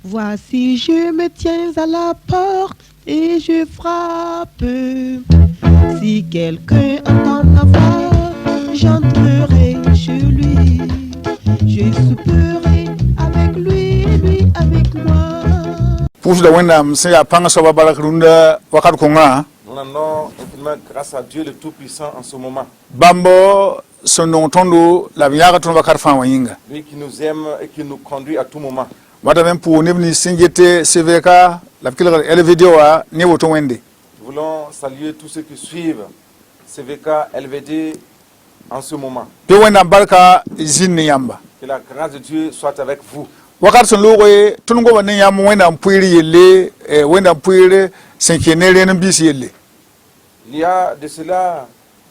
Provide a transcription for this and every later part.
Voici, je me tiens à la porte et je frappe. Si quelqu'un entend ma voix, j'entrerai chez lui. Je souperai avec lui, lui avec moi. Pour la wendam c'est à panga soba balakrunda wakar konga. Nous rendons infiniment grâce à Dieu le Tout-Puissant en ce moment. Bambo son tondo la biyaga ton wakar fa wayinga. Lui qui nous aime et qui nous conduit à tout moment. Wata même pour nebni singete CVK la kila ele vidéo a ne woto wende. Nous voulons saluer tous ceux qui suivent CVK LVD en ce moment. Pe wendam barka zinni yamba. Que la grâce de Dieu soit avec vous. Wakar son logoy tungo banen yam wendam puiri yelle wendam puiri senkenere nbisi yelle. Il y a de cela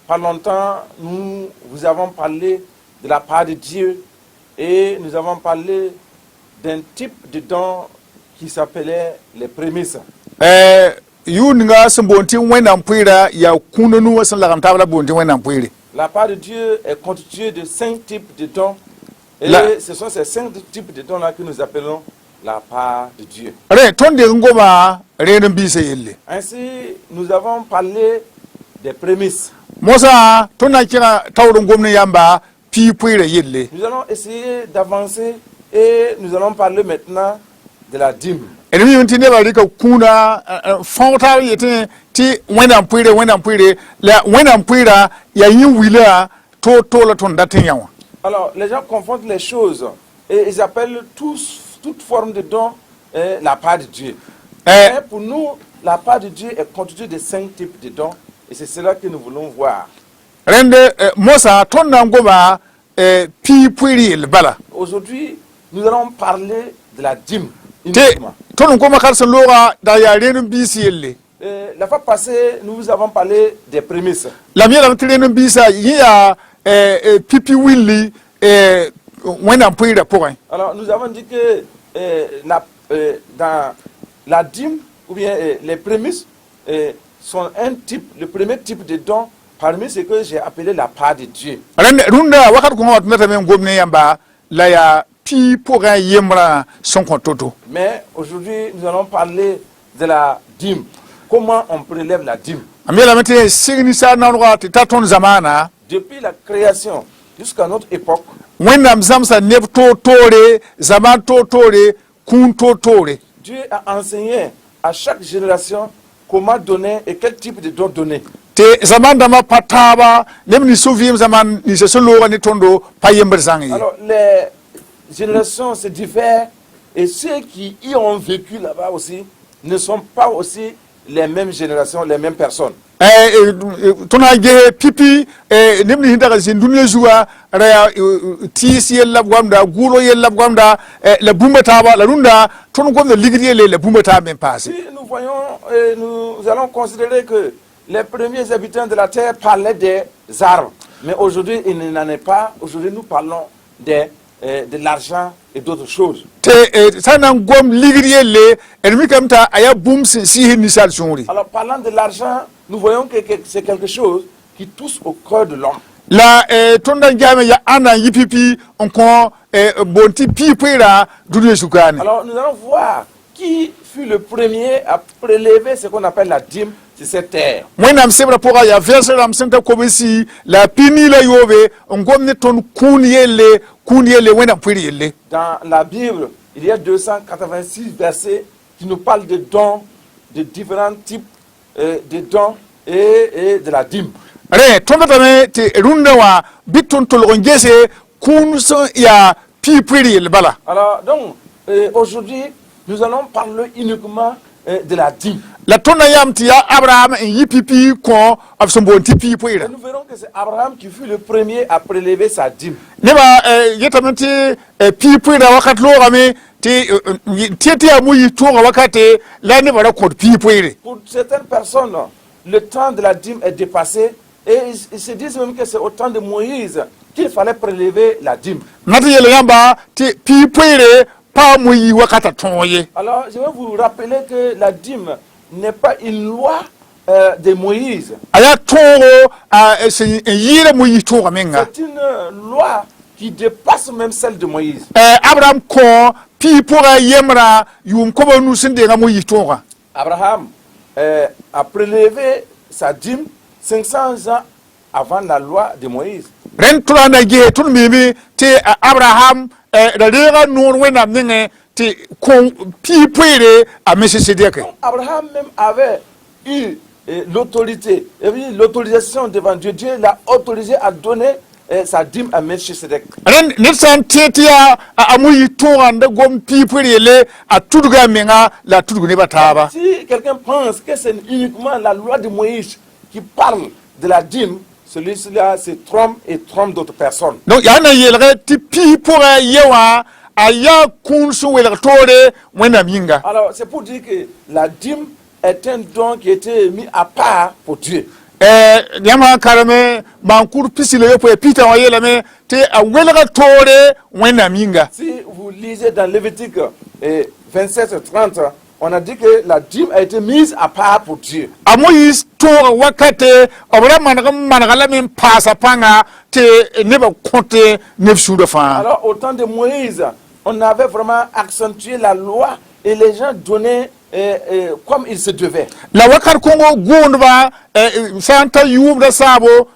pas longtemps, nous vous avons parlé de la part de Dieu et nous avons parlé d'un type de don qui s'appelait les prémices. Yunga sambonti wendam puira ya kununu wasan la tabla bonti wendam puiri. La part de Dieu est constituée de 5 types de dons. Et ce sont ces 5 types de dons-là que nous appelons la part de Dieu. Ainsi, nous avons parlé des prémices. Nous allons essayer d'avancer et nous allons parler maintenant de la dîme. Alors, les gens confondent les choses et ils appellent toute forme de don la part de Dieu. Mais pour nous, la part de Dieu est constituée de 5 types de dons et c'est cela que nous voulons voir. Aujourd'hui, nous allons parler de la dîme. La fois passée, nous vous avons parlé des prémices. Alors, nous avons dit que dans la dîme, ou bien les prémices, sont un type, le premier type de don parmi ce que j'ai appelé la part de Dieu. Mais aujourd'hui, nous allons parler de la dîme. Comment on prélève la dîme? Depuis la création jusqu'à notre époque, Dieu a enseigné à chaque génération comment donner et quel type de don donner. Alors les générations se diffèrent et ceux qui y ont vécu là-bas aussi ne sont pas aussi les mêmes générations, les mêmes personnes. Si nous voyons, nous allons considérer que les premiers habitants de la terre parlaient des arbres. Mais aujourd'hui, il n'en est pas. Aujourd'hui, nous parlons de l'argent et d'autres choses. Alors, parlant de l'argent, nous voyons que c'est quelque chose qui touche au cœur de l'homme. Alors, nous allons voir qui fut le premier à prélever ce qu'on appelle la dîme sur cette terre. Dans la Bible, il y a 286 versets qui nous parlent de dons, de différents types de dons et de la dîme. Alors, donc, aujourd'hui, nous allons parler uniquement de la dîme. Et nous verrons que c'est Abraham qui fut le premier à prélever sa dîme. Pour certaines personnes, le temps de la dîme est dépassé et ils se disent même que c'est au temps de Moïse qu'il fallait prélever la dîme. Alors, je vais vous rappeler que la dîme n'est pas une loi de Moïse. C'est une loi qui dépasse même celle de Moïse. Abraham ko pi pora yemra yum ko ba nu sinde nga mo yitonga. Abraham a prélevé sa dîme 500 ans avant la loi de Moïse. Ren tulana ge tun mimi te Abraham da rega non wena nge te ko pi poire a Melchisedec. Abraham même avait eu l'autorité, l'autorisation devant Dieu. Dieu l'a autorisé à donner sa dîme à Melchisedec. Ren nitsan tetia amuyi tonga gom pi poire le a tuduga menga la tuduga ne bataba. Si quelqu'un pense que c'est uniquement la loi de Moïse qui parle de la dîme, celui-là se trompe et trompe d'autres personnes. Donc yana yelre ti pi poire yewa aya kunsu welatore wena minga. Alors c'est pour dire que la dîme est un don qui a été mis à part pour Dieu. Yama karame bankur pisile yo po pita wa yela me te a welatore wena minga. Si vous lisez dans Lévitique 27-30, on a dit que la dîme a été mise à part pour Dieu. Amoyis to wakate obra managala min pasa panga te neba compter neuf sous de fin. Alors au temps de Moïse, on avait vraiment accentué la loi et les gens donnaient comme il se devait. La wakar kongo gondba santa yum da sabo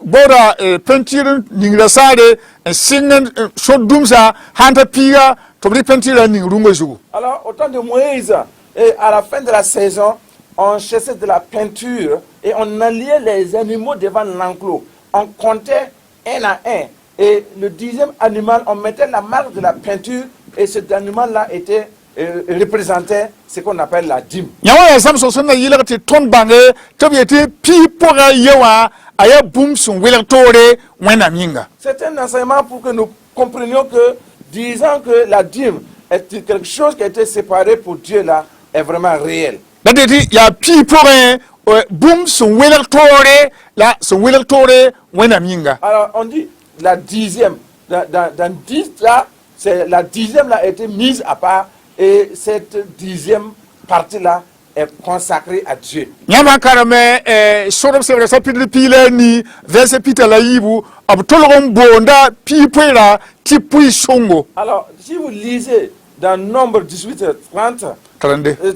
bora peinture ningra sare singen shodumsa hanta piga to bri peinture ningrungo zugu. Alors au temps de Moïse, à la fin de la saison, on chassait de la peinture et on alliait les animaux devant l'enclos. On comptait un à un. Et le 10e animal, on mettait la marque de la peinture et cet animal-là était représentait ce qu'on appelle la dîme. Yawa samso sonna yila te ton bange to biete pi pora yewa aya boom son welatore wena minga. C'est un enseignement pour que nous comprenions que disant que la dîme est quelque chose qui a été séparé pour Dieu là est vraiment réel. Dadeti ya pi pora boom son welatore la son welatore wena minga. Alors on dit la 10e dans 10 là, c'est la 10e là a été mise à part. Et cette 10e partie-là est consacrée à Dieu. Nyama karame sorop se resa pidli pile ni verse pita la yibu abtolom bonda pipera tipui songo. Alors, si vous lisez dans Nombre 18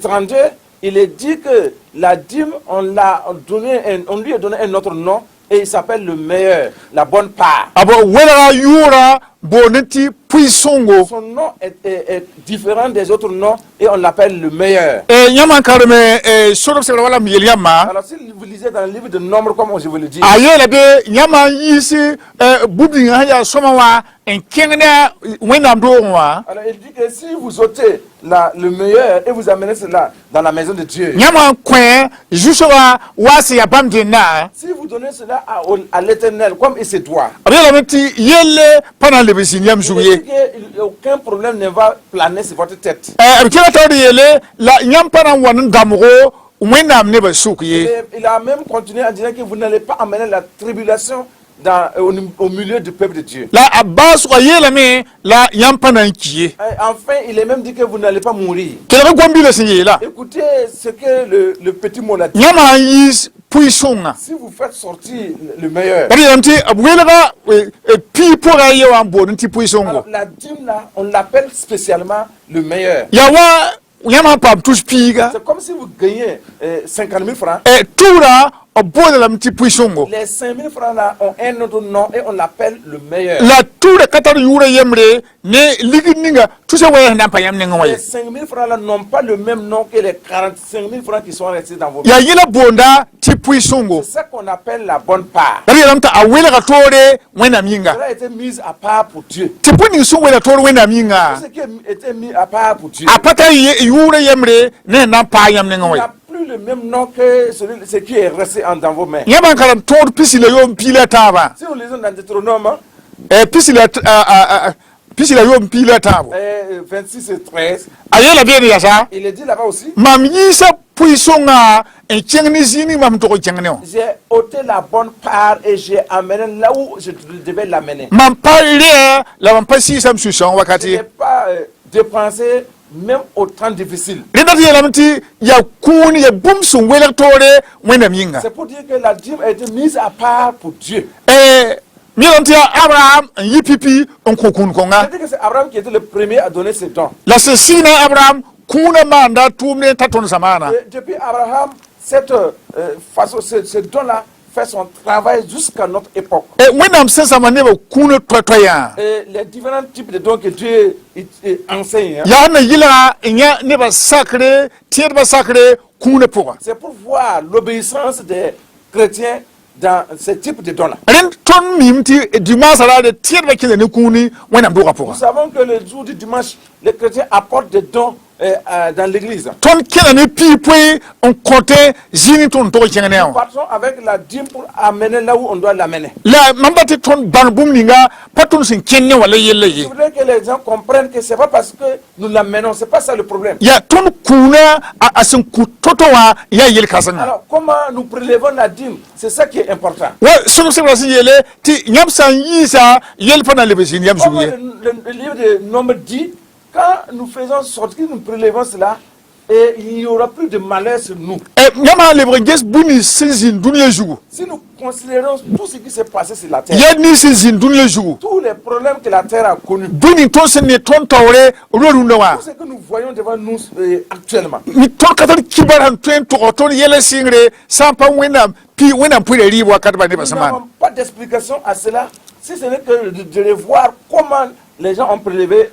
32, il est dit que la dîme, on lui a donné un autre nom et il s'appelle le meilleur, la bonne part. Abo wera yura boneti puisongo. Son nom est différent des autres noms et on l'appelle le meilleur. Nyama karame sorop se wala mieliama. Alors si vous lisez dans le livre de Nombre, comme je vous le dis, ayele be nyama yisi bubli haya somawa enkengna wena ndongwa. alors il dit que si vous ôtez le meilleur et vous amenez cela dans la maison de Dieu, Nyama kwen juswa wasi ya bamdena. si vous donnez cela à l'Éternel comme il se doit, Abela meti yele pana le bisinyam il jouye. dit qu'aucun problème ne va planer sur votre tête. Abikela tawdi yele la nyampana wanan damgo wena mneba sukiye. Et il a même continué à dire que vous n'allez pas amener la tribulation au milieu du peuple de Dieu. La abbas wa yele me la nyampana nkiye. Et enfin, il est même dit que vous n'allez pas mourir. Kele gombi le sinye la. Écoutez ce que le petit mot l'a dit. Nyama yis puisonga. Si vous faites sortir le meilleur, Bari yamti abwela pi pora yewa bonti puisongo. alors la dîme là, on l'appelle spécialement le meilleur. Yawa nyama pam tous piga. C'est comme si vous gagnez 50 000 francs. Tura obola la mti puisongo. Les 5 000 francs là ont un autre nom et on l'appelle le meilleur. La tura katar yura yemre ne ligininga tuse waya nampa yamne Les ngoye. 5 000 francs là n'ont pas le même nom que les 45 000 francs qui sont restés dans vos mains. Ya yela bonda ti puisongo. C'est ça qu'on appelle la bonne part. Bari yamta awela katore wena minga. Cela a été mis à part pour Dieu. Ti puni songo la tore wena minga. Tout ce qui a été mis à part pour Dieu Apata yura yemre ne nampa yamne ngoye. n'a plus le même nom que ce qui est resté dans vos mains. Yaman karam tor pisile yo pila taba. Si on lisons dans Deutéronome pisile yo pila taba. 26 et 13, Ayela bien ya sa. il est dit là-bas aussi, Mam yisa puisonga chengni zini mam to chengneo. j'ai ôté la bonne part et j'ai amené là où je devais l'amener. Mam parle la mam pasi sam susan Je wakati. n'ai pas dépensé même au temps difficile. Rida ya lamti ya kuni ya bumsun welatore wena minga. C'est pour dire que la dîme a été mise à part pour Dieu. mirantia Abraham yipipi on kokun konga C'est-à-dire que c'est Abraham qui était le premier à donner ses dons. la sesina Abraham kuna manda tumne taton samana Et depuis Abraham, cette façon, ce don-là fait son travail jusqu'à notre époque. e wenam sensa maneba kuna toya Et les différents types de dons que Dieu enseigne, hein, ya na yila nya neba sacré tierba sacré kuna poa c'est pour voir l'obéissance des chrétiens dans ce type de dons-là. ren ton mimti dimanche la de tierba kile ne kuni wenam doka poa Nous savons que le jour du dimanche, les chrétiens apportent des dons dans l'église. ton kile ne pipwe on comptait zini ton to kengene Nous partons avec la dîme pour amener là où on doit l'amener. la mambati ton banbum ninga patun sin kenne wala yelle Je voudrais que les gens comprennent que c'est pas parce que nous l'amenons, c'est pas ça le problème. ya ton kuna asin kutoto wa ya yel kasanga Alors, comment nous prélevons la dîme, c'est ça qui est important. wa sunu se wasi yele ti nyam san yisa yel pana le besin yam Comme suye le livre de Nombre dit, quand nous faisons sortir, nous prélevons cela, et il n'y aura plus de malheur sur nous. e nyama le bringes buni sinzin dunya jugu Si nous considérons tout ce qui s'est passé sur la terre, ya ni sinzin dunya jugu tous les problèmes que la terre a connus, buni ton sen ne ton tawre roru ndawa tout ce que nous voyons devant nous actuellement, ni ton katal kibaran tuen to ton yele singre sampa wenam pi wenam pure ribo katba ne nous basama n'avons pas d'explication à cela, si ce n'est que de revoir comment les gens ont prélevé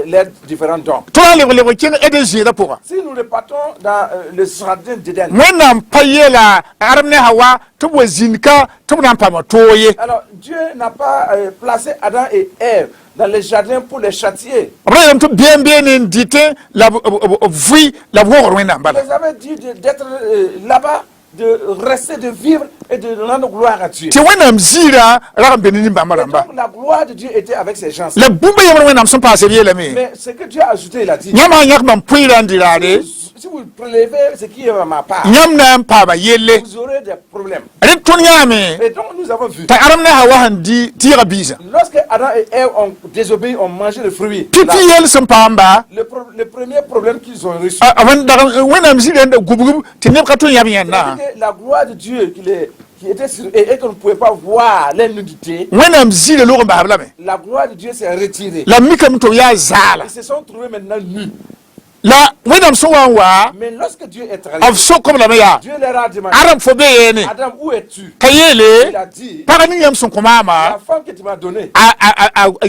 leurs différents dons. to le ken ede jira poa Si nous repartons dans le jardin d'Éden, wenam payela aramne hawa to bozinka to nan pama toye alors Dieu n'a pas placé Adam et Ève dans le jardin pour les châtier. Abraham to bien dite la vui la wor wenam Il bala les avait dit d'être là-bas, de rester, de vivre et de rendre gloire à Dieu. ti wenam zira ram benini Et bamaramba donc la gloire de Dieu était avec ces gens. la bumba yamra wenam son passe yele me Mais ce que Dieu a ajouté, il a dit, nyama yak mam puira ndirare si vous prélevez ce qui est à ma part, nyam na pa ba yele vous aurez des problèmes. ren ton yame Et donc nous avons vu, ta aramne hawa handi tira biza lorsque Adam et Ève ont désobéi, ont mangé le fruit, pipi yel son pamba le premier problème qu'ils ont reçu, awan da wenam zira nda gubugub tinep katon yam yanna c'est la gloire de Dieu qui était sur eux et qu'on ne pouvait pas voir les nudités. wenam zira lo ba habla me La gloire de Dieu s'est retirée. la mikam to ya zala Ils se sont trouvés maintenant nus. la wenam so wa Mais lorsque Dieu est of arrivé, so comme la meya Dieu leur a demandé, aram fo be yene Adam, où es-tu? Il kayele a dit, parani yam son la komama femme que tu m'as donnée,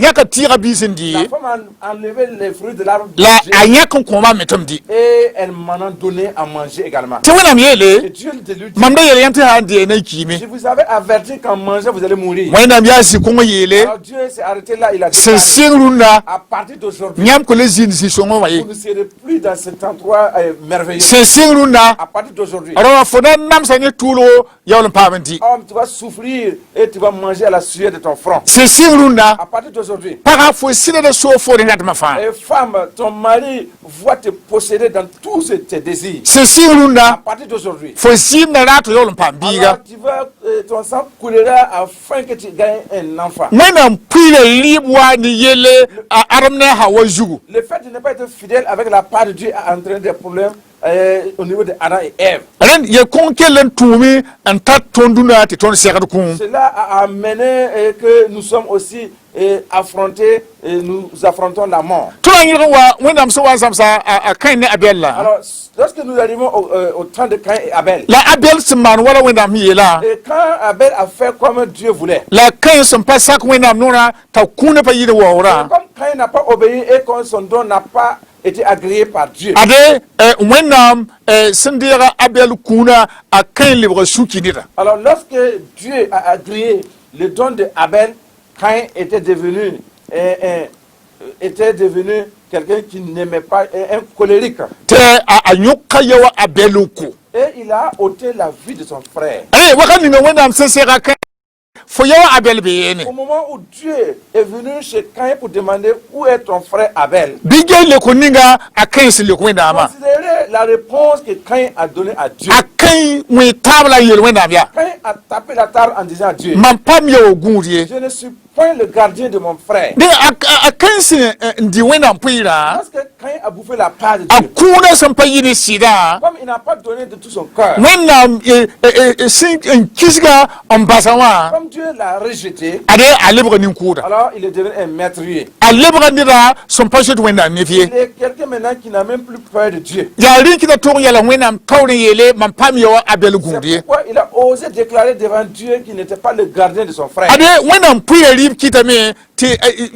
yaka tira bizindi la femme a enlevé les fruits de l'arbre de la Dieu ayaka koma metomdi et elle m'en a donné à manger également. ti wenam Et yele Dieu lui dit, mamda yele yante handi na kimi je vous avais averti qu'en mangeant vous allez mourir. wenam ya si kongo yele Alors Dieu s'est arrêté là, il a dit, sen singrunda à partir d'aujourd'hui, nyam ko le zin si songo vous waye ne serez plus dans cet endroit merveilleux. sen singrunda À partir d'aujourd'hui, arawa foda nam sanye tulo yawon pamenti homme, tu vas souffrir et tu vas manger à la sueur de ton front. sen singrunda À partir d'aujourd'hui, para fo sile de so fo de ngatma fa et femme, ton mari va te posséder dans tous tes désirs. sen À singrunda partir d'aujourd'hui, fo sim na rato yawon pambiga alors tu vas, ton sang coulera afin que tu gagnes un enfant. wenam pile libwa ni yele aramne hawa jugu Le fait de ne pas être fidèle avec la part de Dieu a entraîné des problèmes au niveau de Adam et Ève. ren ye konkelen tumi an tat tonduna ti ton sekad kum Cela a amené que nous sommes aussi affrontés, nous affrontons la mort. tula ngi wa wenam so wa samsa a kan ne abella Alors, lorsque nous arrivons au temps de Caïn et Abel, la abel sman wala wenam yela et quand Abel a fait comme Dieu voulait, la kan som pasak wenam nona ta kuna pa yide et wora comme Caïn n'a pas obéi et que son don n'a pas été agréé par Dieu, ade wenam sindira abel kuna a kan libre sukinira alors lorsque Dieu a agréé le don de Abel, Caïn était devenu quelqu'un qui n'aimait pas, un colérique. te a nyoka yawa abeluku Et il a ôté la vie de son frère. wakani no wenam sesera kan fo yawa abel be yene Au moment où Dieu est venu chez Caïn pour demander où est ton frère Abel, bige le kuninga a kan se le wenama considérez la réponse que Caïn a donnée à Dieu. a kan we tabla yel wenam ya Caïn a tapé la table en disant à Dieu, man pam yo gundie je ne suis point le gardien de mon frère. de a kansi ndi wena mpira Parce que quand il a bouffé la part de a Dieu, kuna sampa yini sida comme il n'a pas donné de tout son cœur, wena sin kisga ambasawa comme Dieu l'a rejeté, ade alebra nin kuda alors il est devenu un meurtrier. alebra ndira sampa shit wena nefie Il est quelqu'un maintenant qui n'a même plus peur de Dieu. ya rinki da to yala wena tawne yele mampami yo abel C'est gundi pourquoi il a osé déclarer devant Dieu qu'il n'était pas le gardien de son frère. ade wena mpira rib kitame te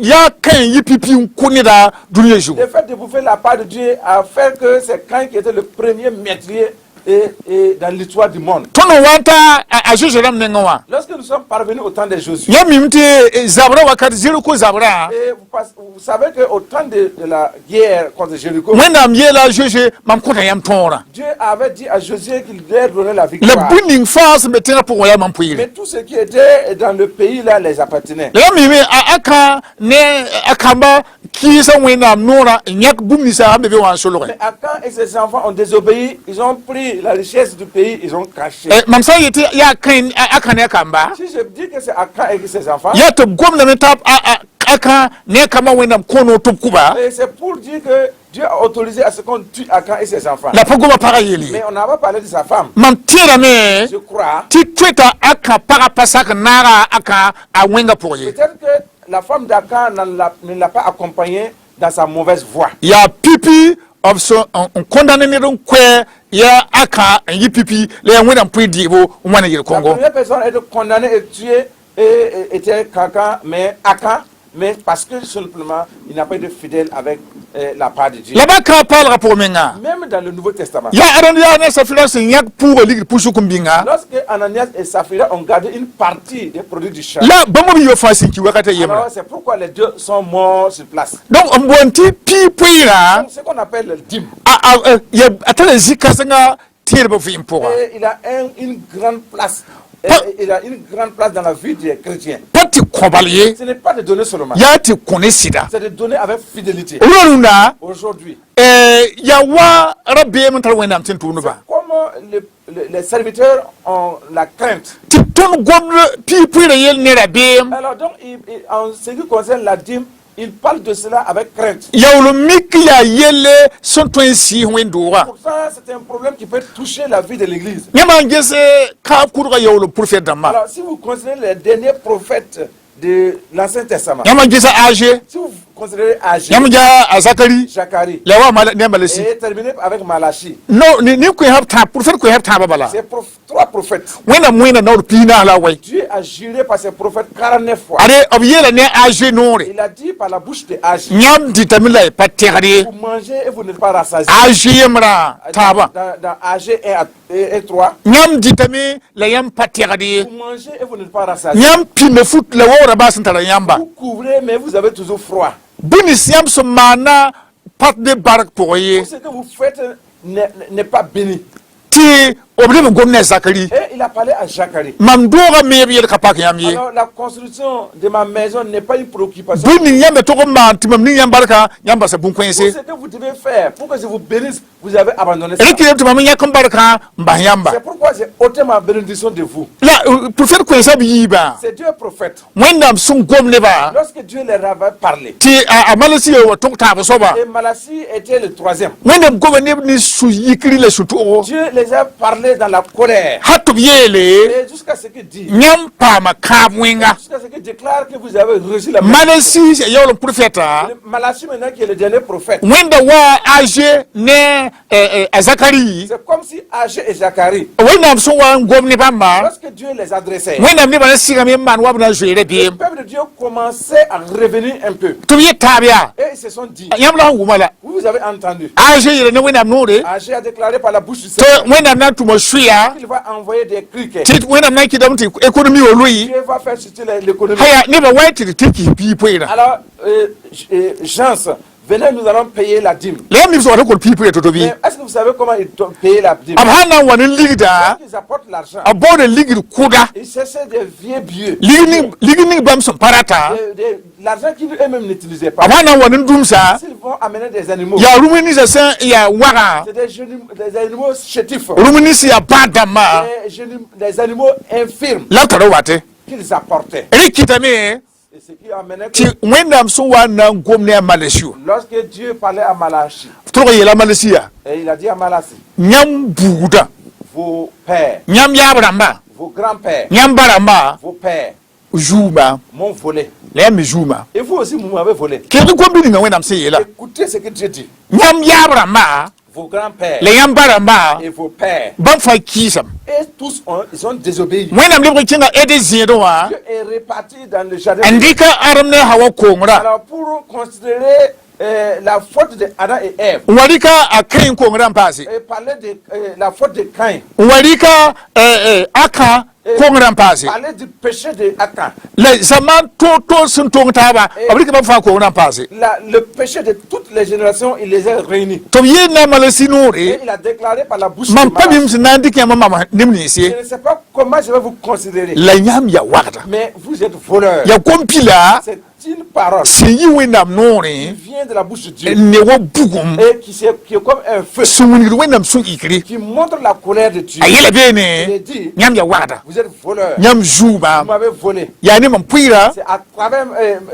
ya kan yipipi kunida duniya ju Le fait de bouffer la part de Dieu a fait que c'est Caïn qui était le premier meurtrier et dans l'histoire du monde. tono wanta a jejeram nengawa Lorsque nous sommes parvenus au temps de Josué, ya mimte zabra wakati zero ko zabra et vous savez qu'au temps de la guerre contre Jéricho, wena miela jeje mamkota yam tora Dieu avait dit à Josué qu'il devait donner la la victoire. binding force metena pour ya Mais mampire tout ce qui était dans le pays là les appartenait. la mimi aka ne akamba kisa wena nora nyak bumisa ambe wan solo Mais Akan et ses enfants ont désobéi, ils ont pris la richesse du pays, ils ont caché. mamsa yete ya kan aka ne kamba Si je dis que c'est Akan et ses enfants, ya to gomna ne tap aka ne kama wena kono to kuba et c'est pour dire que Dieu a autorisé à ce qu'on tue Akan et ses enfants. la pogoma para yeli Mais on n'a pas parlé de sa femme. mam tira me Je crois. ti tweta aka para pasaka nara aka awenga pour ye Peut-être que la femme d'Akan ne l'a pas accompagné dans sa mauvaise voie. ya pipi of so on condamné ne don kwe ya aka yi pipi le wena mpui dibo umwana yel La Congo première personne à être condamnée et tuée était Akan, mais Akan, mais parce que simplement il n'a pas été fidèle avec la part de Dieu. la ba ka parle pour menga Même dans le Nouveau Testament. ya aran ya ne safira sin yak pour ligi pushu kumbinga Lorsque Ananias et Saphira ont gardé une partie des produits du champ, la bamu yo fasin ki wakata yemra alors c'est pourquoi les deux sont morts sur place. donc on bonti pi puira Donc, ce qu'on appelle le dîme. ya atala zika sanga tirbo fi impora Et il a une grande place. Il a une grande place dans la vie des chrétiens. pati kobalier Ce n'est pas de donner seulement, ya ti konesida c'est de donner avec fidélité. oloruna Aujourd'hui, ya wa rabbe mun tar wena tin tunuba comme les serviteurs ont la crainte, ti ton gomna pi puira yel ne rabbe alors donc en ce qui concerne la dîme, il parle de cela avec crainte. yawlo miki ya yele son to si wendura Pour ça, c'est un problème qui peut toucher la vie de l'Église. nyama ngese ka kurga yawlo prophète dama Alors, si vous considérez les derniers prophètes de l'Ancien Testament, nyama ngese age si vous considérez Agé, nyama ja azakari Zacharie, lawa mala ne malasi et terminé avec Malachie, no ni ko have ta prophète ko have ta babala c'est trois prophètes. wena mwena na pina la way Dieu a juré par ses prophètes 49 fois. are obiyela ne age nore Il a dit par la bouche de Agé, nyam ditamila pategade vous mangez et vous n'êtes pas rassasiés. age yemra taba Dans Agé 1 et 3, nyam ditami la yam pategade vous mangez et vous n'êtes pas rassasiés. nyam pime foot la wora basantala yamba Vous couvrez, mais vous avez toujours froid. buni siam so mana pat de barak pour ye Tout ce que vous faites n'est pas béni. ti obrem gomna zakari Et il a parlé à Zacharie. mam doga me yel kapak yam ye Alors, la construction de ma maison n'est pas une préoccupation. buni yam to ko man timam ni yam barka yamba sa bun Tout kwense ce que vous devez faire pour que je vous bénisse, vous avez abandonné ça. reki to mam yakam barka mba yamba C'est pourquoi j'ai ôté ma bénédiction de vous. la prophète kwensa bi yiba C'est Dieu prophète. wendam sun gomne ba Lorsque Dieu leur avait parlé, ti amalasi yo to ta ba soba et Malachie était le troisième. wendam gomne ni su yikri le su to Dieu les a parlé dans la colère. hatub yele Et jusqu'à ce qu'il dit, nyam pa ma kabwenga jusqu'à ce qu'il déclare que vous avez reçu la malasi yo prophète Malachie maintenant qui est le dernier prophète. wenda wa age ne azakari C'est comme si Agé et Zacharie, wendam so wa gomne ba ma lorsque Dieu les adressait, wendam ne ba siga me man wa bna jere le bi peuple de Dieu commençait à revenir un peu. to ye tabia Et ils se sont dit, yam la ngumala vous avez entendu, age yele ne wendam nore Agé a déclaré par la bouche du to Seigneur wendam na tumo suya qu'il va envoyer des criquets. ti wendam na kidam ti economy o lui Dieu va faire chuter l'économie. haya ne ba wait ti tiki people ina Alors, Jean, venez, nous allons payer la dîme. le mi so ko people to bi Mais est-ce que vous savez comment ils doivent payer la dîme? abhana wani ligda Ils apportent l'argent. abode ligid kuda Ils cherchaient des vieux billets. ligini bam so parata L'argent qu'ils eux-mêmes n'utilisaient pas. abhana wani dumsa S'ils vont amener des animaux, ya rumini sa sen ya wara c'est des animaux chétifs, rumini si ya badama des animaux infirmes la taro wate qu'ils apportaient. rikitame Et ce qui amenait ti que wẽnnaam sẽn wa n na n gom ne a malesio lorsque Dieu parlait à Malachi, tɩ g yeela malesia et il a dit à Malachi, yãmb buudã vos pères, yãmb yaab rãmba vos grands-pères, yãmb ba rãmba vos pères zuuma m'ont volé. la yãmb me zuuma Et vous aussi, vous m'avez volé. kelg gom bɩ ninga wẽnnaam sẽn yeela Écoutez ce que Dieu dit. yãmb yaab rãmba Vos grands-pères la yãmb ba rãmba et vos pères, bãmb fãa kiisame et tous ils ont désobéi. wẽnnaam lebg kẽnga ed zẽedẽ wã Dieu est réparti dans le jardin. n dɩka adem ne hawa koongra Alors, pour considérer la faute de Adam et Ève, n wa rɩka a kãen koongrã n paase et parler de la faute de Caïn, n wa rɩka a kã koongrã n paase parler du péché de Adam, la zamaan to sẽn tong taaba b rɩk bãmb fãa koongrã n paase le péché de toutes les générations, il les a réunis. tɩ b yeel na malesi noore Et il a déclaré par la bouche de mam pa Malachi. bɩm sẽn na n dɩk yãmb mam nem ninse Je ne sais pas comment je vais vous considérer, la yãmb ya wagda mais vous êtes voleurs. ya kom-pila C'est une parole sẽn yi wẽnnaam qui noore vient de la bouche de Dieu ne wa bugum et qui est comme un feu sẽn wingd wẽnnaam sũ-ikre qui montre la colère de Dieu. a yeela Il est beene dit, yãmb ya wagda vous êtes voleurs, yãmb vous zuuma m'avez volé. yaa ne mam pʋɩɩra C'est à travers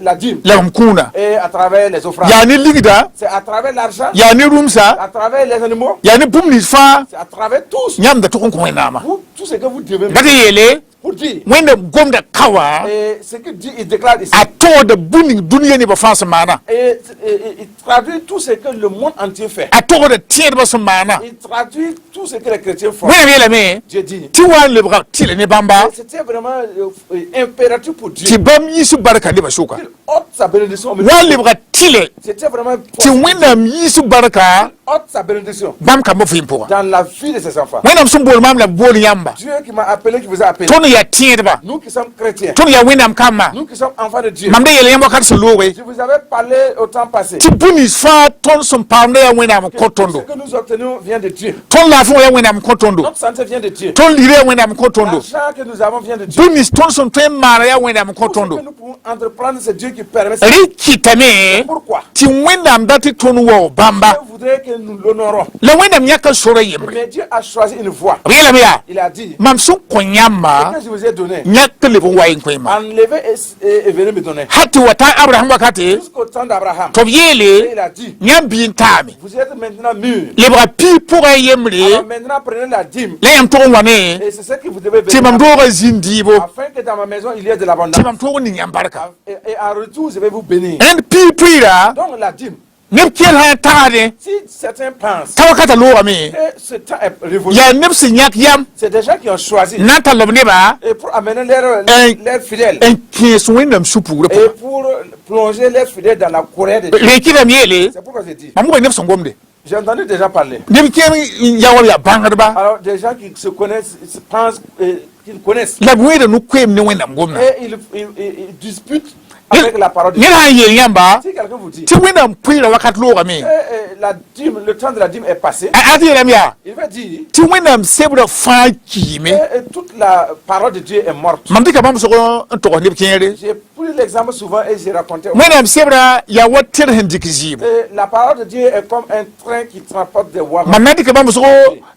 la dîme la mam kũuna et à travers les offrandes. yaa ne ligda C'est à travers l'argent, yaa ne rũmsa à travers les animaux, yaa ne bũmb nins fãa c'est à travers tous. yãmb da tʋg n kõ wẽnnaamã Vous, tout ce que vous devez dat yeele pour dire. wẽnnaam gomda ka wã Et ce que Dieu il déclare ici. a togda bũmb dũniyã nebã fãa sẽn maana Et il traduit tout ce que le monde entier fait. a togda tẽedbã sẽn maana Il traduit tout ce que les chrétiens font. wẽnnaam yeelame Dieu dit. tɩ wa n lebga tɩla ne bãmba Et c'était vraiment impératif pour Dieu. tɩ bãmb yiis barka nebã soka Il ôte sa bénédiction. wa n lebga tɩle C'était vraiment tɩ wẽnnaam yiis barka ôte sa bénédiction bãmb kambã vɩɩm pʋga dans la vie de ses enfants. wẽnnaam sẽn bool maam la b bool yãmba Dieu qui m'a appelé, qui vous a appelé. tõnd yaa tẽedba Nous qui sommes chrétiens, tõnd yaa wẽnnaam kambã nous qui sommes enfants de Dieu. mam da yeela yãmb wakat sẽn looge Je vous avais parlé au temps passé. tɩ bũnis fãa tõnd sẽn paamda yaa wẽnnaam n kõ Ce tõndo que nous obtenons vient de Dieu. tõnd laafẽ wã yaa wẽnnaam n kõ tõndo Notre santé vient de Dieu. tõnd ligda yaa wẽnnaam n kõ tõndo L'argent que nous avons vient de Dieu. bũnis tõnd sẽn tõe n maana yaa wẽnnaam n kõ Tout ce tõndo que nous pouvons entreprendre, c'est Dieu qui permet ça. rɩk kɩtame Pourquoi? tɩ wẽnnaam dat tɩ tõnd wao bãmba Dieu voudrait que nous l'honorons. la wẽnnaam yãka sora yembre Mais Dieu a choisi une voie. b yeelame yaa Il a dit, mam sẽn kõ yãmba ce que je vous ai donné, yãk tɩ leb n wa n kõ yẽma enlevez et venez me donner. ha tɩ wa ta abraham wakate Jusqu'au temps d'Abraham. tɩ b Et yeele il a dit, yãmb bɩ n taame vous êtes maintenant mûrs. lebga pii pʋga Alors yembre maintenant prenez la dîme. la yãmb tʋg n wa ne Et c'est ce que vous devez tɩ mam venir. doogã zĩn dɩɩbo Afin que dans ma maison il y ait de tɩ l'abondance. mam tʋg n ning yãmb barka Et en retour, je vais vous bénir. rẽnd pii pʋɩɩra Donc la dîme, neb kell sã n tagsde si certains pensent t'a wakata loogame que ce temps est révolu, yaa neb sẽn yãk yam c'est des gens qui ont choisi n na n tall b neba et pour amener leurs fidèles n kẽes wẽnnaam su-pugrã et pʋgã pour plonger leurs fidèles dans la colère de Dieu. rẽkɩdame yeele C'est pourquoi je dis, mam bʋga neb sẽn gomde j'ai entendu déjà parler. neb kẽer n ya wa yaa bãngdba Alors des gens qui se connaissent, se pensent qu'ils connaissent la b wẽeda no-koeem ne wẽnnaam gomda et ils disputent avec la parole de ned Dieu. sã n yeel yãmba Si quelqu'un vous dit tɩ wẽnnaam pʋɩɩra wakat loogame la dîme, le temps de la dîme est passé, a tɩ yeelame yaa il va dire tɩ wẽnnaam sebrã fãa kiime toute la parole de Dieu est morte. mam tɩ ka bãmb sg n togs neb kẽere J'ai pris l'exemple souvent et j'ai raconté. wẽnnaam sebrã yaa wa tẽr sẽn dɩk zɩɩbo La parole de Dieu est comme un train qui transporte des wagons. mam na n tɩ ka bãmb sg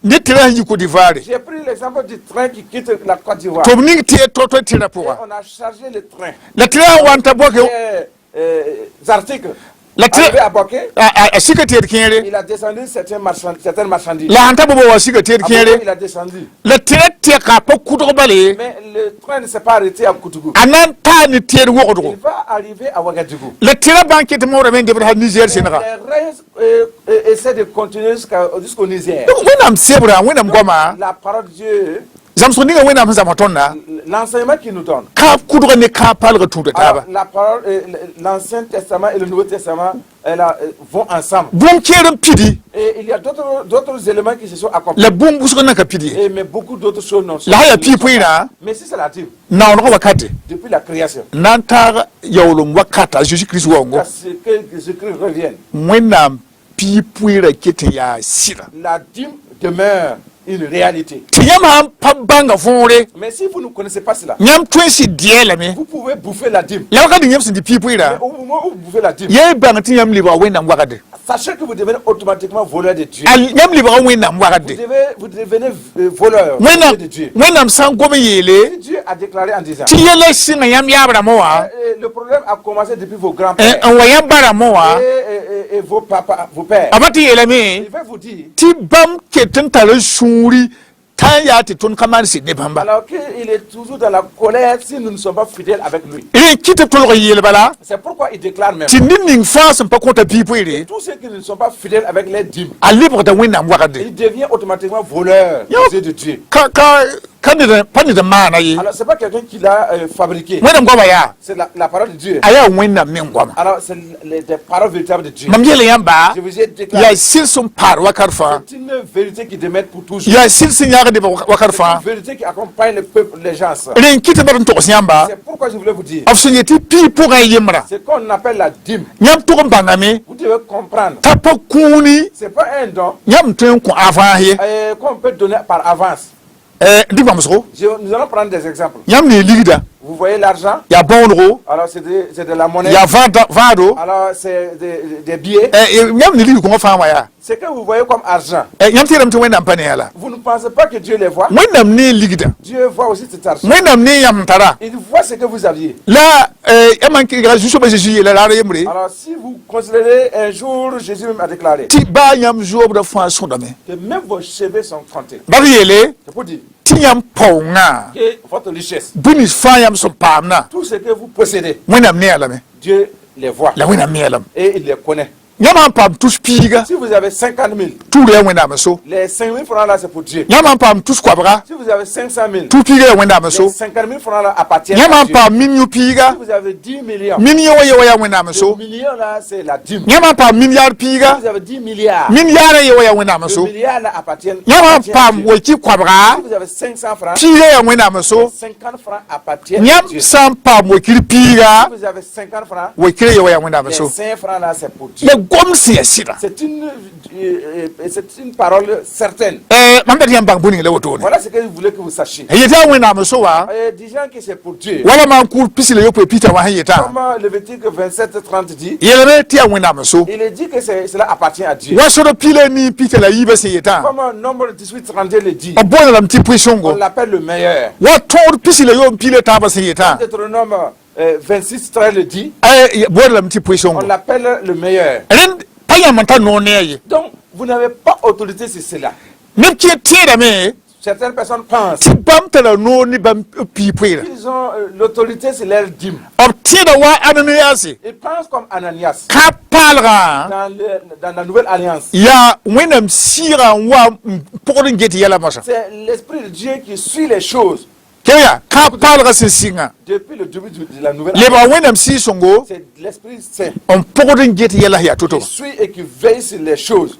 ne tɩra sẽn yi Côte d'Ivoire J'ai pris l'exemple du train qui quitte la Côte d'Ivoire. tɩ b ning to tɩrã Et pʋga on a chargé le train. la tɩra n wa n ta bɔke Articles. la Arrivé à Boké, a sika teed kẽere il a descendu certaines marchandises. la sãn ta bʋba wa sika teed À Boké, kẽere il a descendu. la tɩra tɛka pa kʋdg bale Mais le train ne s'est pas arrêté à Koutougou. a na n taa ne teed Il wogdgo va arriver à Ouagadougou. la tɩra bãn ket maoorame n debd ha niger Les senega reins essaient de continuer jusqu'au Niger. wẽnnaam sebrã wẽnnaam goama La parole de Dieu, zãmsg ninga wẽnnaam sẽn zãma tõnda l'enseignement qu'il nous donne. ka kʋdga ne ka palga tũuda Alors, taaba la parole, l'Ancien Testament et le Nouveau Testament vont ensemble. bũmb kẽer n pidi Et il y a d'autres éléments qui se sont accomplis. la bũmb wʋsg nan ka pidi Mais beaucoup d'autres choses non. la ha yaa pii pʋɩɩrã Mais si c'est la Bible, naoonegã wakate depuis la création, n na n taag yaoolem wakata a jésus-kirist waoongo à ce que Jésus-Christ revienne, wẽnnaam pii pʋɩɩrã ket n yaa sɩda la dîme demeure une réalité. tɩ yãmb sã n pa bãnga võore Mais si vous ne connaissez pas cela, yãmb tõe n sɩ dɩɛɛlame vous pouvez bouffer la dîme. la wakati yãmb sẽn tɩ pii Mais pʋɩɩrã au moment où vous bouffez la dîme, yaa y bãng tɩ yãmb lebga wẽnnaam wagde sachez que vous devenez automatiquement voleur de Dieu. nyam libra wẽnnaam wagde Vous devenez voleur de Dieu. wẽnnaam sã n gom yeele Dieu a déclaré en disant, tɩ yɛla sɩnga yãmb yaabrãmã wã le problème a commencé depuis vos grands-pères n wa yãmb barãmbã wã et vos papas, vos pères. a tɩ yeelame Il va vous dire, tɩ bãmb ket n tar sũuri tã n yaa tɩ tõnd ka maan sɩd ne bãmba alors qu'il est toujours dans la colère si nous ne sommes pas fidèles avec lui. rẽ kɩ tɩ tolg yeel bala C'est pourquoi il déclare même, tɩ ned ning fãa sẽn pa kõta bii poeere tous ceux qui ne sont pas fidèles avec les dîmes, a lebgda wẽnnaam wagde il devient automatiquement voleur Yo. aux yeux de Dieu. ka ned pa ned n maana ye Alors c'est pas quelqu'un qui l'a fabriqué, wẽnnaam goaba yaa c'est la parole de Dieu. a yaa wẽnnaam meng goama Alors c'est des paroles véritables de Dieu. mam yɛl yãmba Je vous ai déclaré, yaa sɩd sẽn paar wakat fãa c'est une vérité qui demeure pour toujours. yaa sɩd sẽn yãgd wakat C'est fãa une vérité qui accompagne le peuple, les gens. rẽ kɩ tɩ b d n togs yãmba C'est pourquoi je voulais vous dire, b sẽn yetɩ pii pʋgã yembrã c'est qu'on appelle la dîme. yãmb tʋg n bãngame Vous devez comprendre, t'a pa kũuni c'est pas un don yãmb tõe n kõ avãas ye qu'on peut donner par avance. dɩ bãmsgo Nous allons prendre des exemples. yãmb ne ligda Vous voyez l'argent, yaa bãonego alors c'est de la monnaie, yaa vãado alors c'est des billets. yãmb ne ligd kõngã fãa wã yaa Ce que vous voyez comme argent, yãmb tɩ yeelame tɩ wẽnnaam pa ne yaa la vous ne pensez pas que Dieu les voit. wẽnnaam ne ligda Dieu voit aussi cet argent. wẽnnaam ne yãmb tara Il voit ce que vous aviez. la yãmb n kɩga zu-soabã zeezi yeela raara yembre Alors si vous considérez un jour, Jésus même a déclaré tɩ baa yãmb zoobdã fãa sõdame que même vos cheveux sont comptés. bag yeele C'est pour dire tɩ yãmb paoongã que votre richesse, bũnis fãa yãmb sẽn paamna tout ce que vous possédez, wẽnnaam ne yaa lame Dieu les voit la wẽnnaam ne yaa lame et il les connaît. yãmb sã n paam tus piiga Si vous avez 50 000, tuur yaa wẽnnaam n so les 5 000 francs là c'est pour Dieu. yãmb sã n paam tus koabga Si vous avez 500 000, tuur piiga yaa wẽnnaam n les so 50 000 francs là appartiennent yãmb sã à n Dieu. paam min yũ piiga Si vous avez 10 millions, min yẽ wa ye wa yaa wẽnnaam n le so million là c'est la dîme. yãmb sã n paam min yaar piiga Si vous avez 10 milliards, min yaarã ye wa yaa wẽnnaam n le so milliard là appartient yãmb sã n à paam Dieu. weki koabga Si vous avez 500 francs, piiga yaa wẽnnaam n so 50 francs appartiennent à yãmb Dieu. Si sã n paam wekir piiga vous avez 50 francs, wekirã ye wa yaa wẽnnaam n les so 5 francs là c'est pour Dieu. la gom sẽn yaa sɩda C'est une parole certaine. mam dat yãmb bãng bũning la wotone Voilà ce que je voulais que vous sachiez. yetɩ a wẽnnaam n so wa Disant que c'est pour Dieu. wala maan kʋʋr pisi la yopoe pita wã sẽn yetã Comme Lévitique 27-30 dit, yeelame tɩ yaa wẽnnaam n so il est dit que cela appartient à Dieu. wa sod pila nii pita la yiibã sẽn yetã Comme Nombre 18-32 le dit, b boona lame tɩ on pʋɩ-sõngo l'appelle le meilleur. wa tõod pisi la yoom pila taabã sẽn yetã Deutéronome 26-13 le dit, boona lame tɩ on pʋɩ-sõngo l'appelle le meilleur. rẽnd pa yãmb n tar noor ne a ye Donc, vous n'avez pas autorité sur cela. neb kɩ tẽedame Certaines personnes pensent tɩ bãmb tara noor ne bãmb pii poeera qu'ils ont l'autorité sur leur dîme. b tẽeda wa ananiyaase Ils pensent comme Ananias ka paalgã dans la nouvelle alliance. yaa wẽnnaam sɩɩgã n wa n pʋgd n get yɛla masã C'est l'Esprit de Dieu qui suit les choses ke yaa ka paalgã sẽn sɩngã depuis le début de la nouvelle lebga alliance. wẽnnaam sɩɩ-sõngo C'est l'Esprit Saint n pʋgd n get yɛla sẽn yaa qui to-to suit et qui veille sur les choses.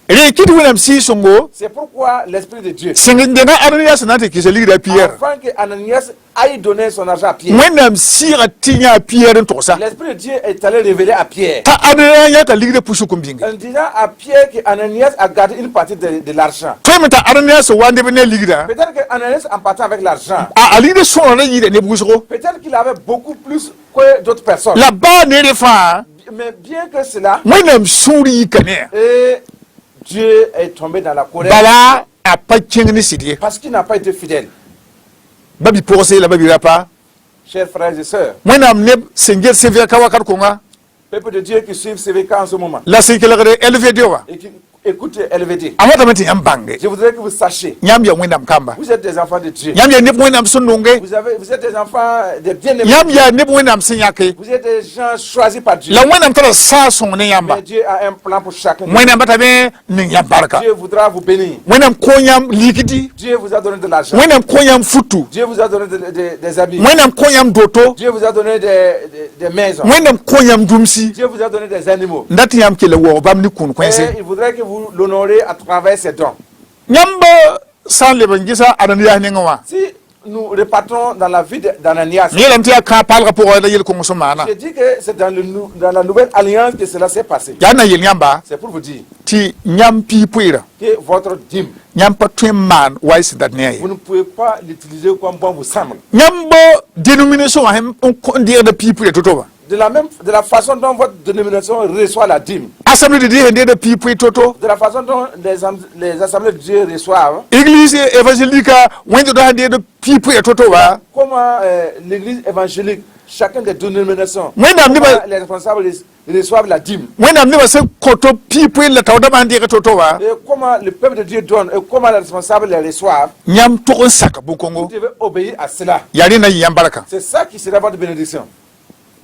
rẽ kɩ tɩ wẽnnaam sɩɩ-sõngo C'est pourquoi l'Esprit de Dieu, sẽn dẽnga ananiyaas na n tɩ kɩsa ligda a piyɛr afin que Ananias aille donner son argent à Pierre, wẽnnaam sɩɩga tɩ yã a piyɛr n togsa l'Esprit de Dieu est allé révéler à Pierre t'a ananiya yãka ligda pusuk n bĩnge en disant à Pierre que Ananias a gardé une partie de l'argent. tõe me t'a ananiyaas wa neb ne ligda Peut-être que Ananias, en partant avec l'argent, a ligda sõora ra yɩɩda neb wʋsgo peut-être qu'il avait beaucoup plus que d'autres personnes. la baa neere fãa Mais bien que cela, wẽnnaam sũur yika ne et Dieu est tombé dans la colère bala a pa kẽng ne sɩd ye parce qu'il n'a pas été fidèle. ba bi-pʋgse la ba bi-rapa Chers frères et sœurs, wẽnnaam neb sẽn get sẽn vɛka wakat kʋnga peuple de Dieu qui suivent CVK en ce moment la sẽn kelgd lvd wã et qui écoutent LVD, a watame tɩ yãmb bãnge je voudrais que vous sachiez, yãmb yaa wẽnnaam kamba vous êtes des enfants de Dieu. yãmb yaa neb wẽnnaam sẽn nonge Vous êtes des enfants, des bien-aimés. yãmb yaa neb wẽnnaam sẽn yãke Vous êtes des gens choisis par Dieu. la wẽnnaam tara saa sõng ne yãmba Mais Dieu a un plan pour chacun. wẽnnaam batame ning yãmb barka Dieu voudra vous bénir. wẽnnaam kõ yãmb ligdi Dieu vous a donné de l'argent. wẽnnaam kõ yãmb futu Dieu vous a donné des habits. wẽnnaam kõ yãmb doto Dieu vous a donné des maisons. wẽnnaam kõ yãmb dũmsi Dieu vous a donné des animaux. n dat yãmb kell waoog bãmb ne kũn kõense Et il voudrait que vous l'honorez à travers ses dons. yãmb sã n leb n gesa ananiyaas nengẽ wã Si nous repartons dans la vie d'Ananias, n yeelame tɩ yaa kã paalgã pʋgã la yel-kõng sẽn maana je dis que c'est dans la nouvelle alliance que cela s'est passé. yaa na yel yãmba C'est pour vous dire tɩ yãmb pii poeera que votre dîme, yãmb pa tõe n maan wa y sẽn dat ne a ye vous ne pouvez pas l'utiliser comme bon vous semble. yãmb dénomination wã n deegda pii poeera to-to wã de la façon dont votre dénomination reçoit la dîme, Assemblée de Dieu de people toto. de la façon dont les assemblées de Dieu reçoivent, Église évangélique wende do hande de people toto ba. comment l'église évangélique, chacun des dénominations, Moi, n'a comment pas- les responsables reçoivent la dîme, Wenda mne ba se koto people la tawda mande toto ba. et comment le peuple de Dieu donne, et comment les responsables les reçoivent. Nyam to saka bu Vous Congo. devez obéir à cela. Yari na yambaraka. C'est ça qui sera votre bénédiction.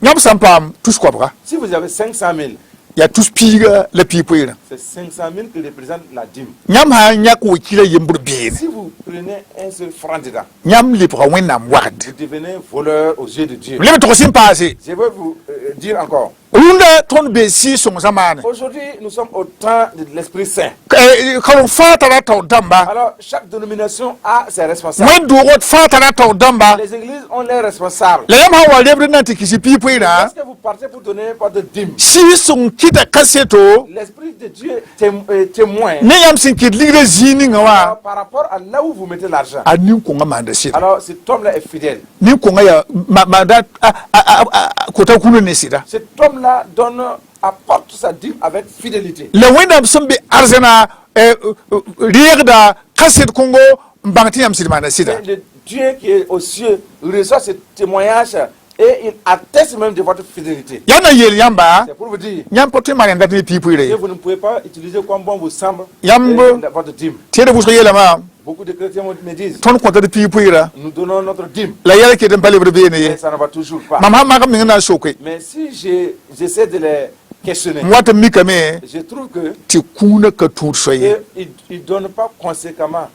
Nyam sampam tous quoi bra. Si vous avez 500 000, Ya tous piga le people. c'est 500 000 qui représentent la dîme. Nyam ha nyak wikila yembur bien. Si vous prenez un seul franc dedans, Nyam libra wenda ward. vous devenez voleur aux yeux de Dieu. Le to sim passé. Je veux vous dire encore. Runda ton be si son zamane. Aujourd'hui, nous sommes au temps de l'Esprit Saint. Kalon fatara taw damba. Alors, chaque dénomination a ses responsables. When do what fatara taw damba. Les églises ont leurs responsables. Le yam ha wa lebre nanti kisi people na. Est-ce que vous partez pour donner votre dîme? Si son kita kaseto. L'Esprit de Dieu est témoin Ne yam sin kid ligre zini ngawa. par rapport à là où vous mettez l'argent. Ani ko nga manda sida. Alors, cet homme-là est fidèle. Ni ko nga ya manda kota kuno ne sida. Cet homme-là apporte sa dîme avec fidélité. Le wenda sombe arzena rierda kaset Congo mbangti yam sida manda sida. Et le Dieu qui est aux cieux reçoit ce témoignage et il atteste même de votre fidélité. Yana yel yamba. C'est pour vous dire Nyam pote mari ndati people que re. vous ne pouvez pas utiliser comme bon vous semble Yambo. votre dîme. Tiede bu so yela ma. Beaucoup de chrétiens me disent, Ton konta de people ra. nous donnons notre dîme, La yela ke dem palebre be ne mais ye. ça ne va toujours pas. Mama ma kam ngina sokwe. Mais si j'essaie de les questionner, Mwata mikame je trouve que ti kuna ka tur soye. ils ne donnent pas conséquemment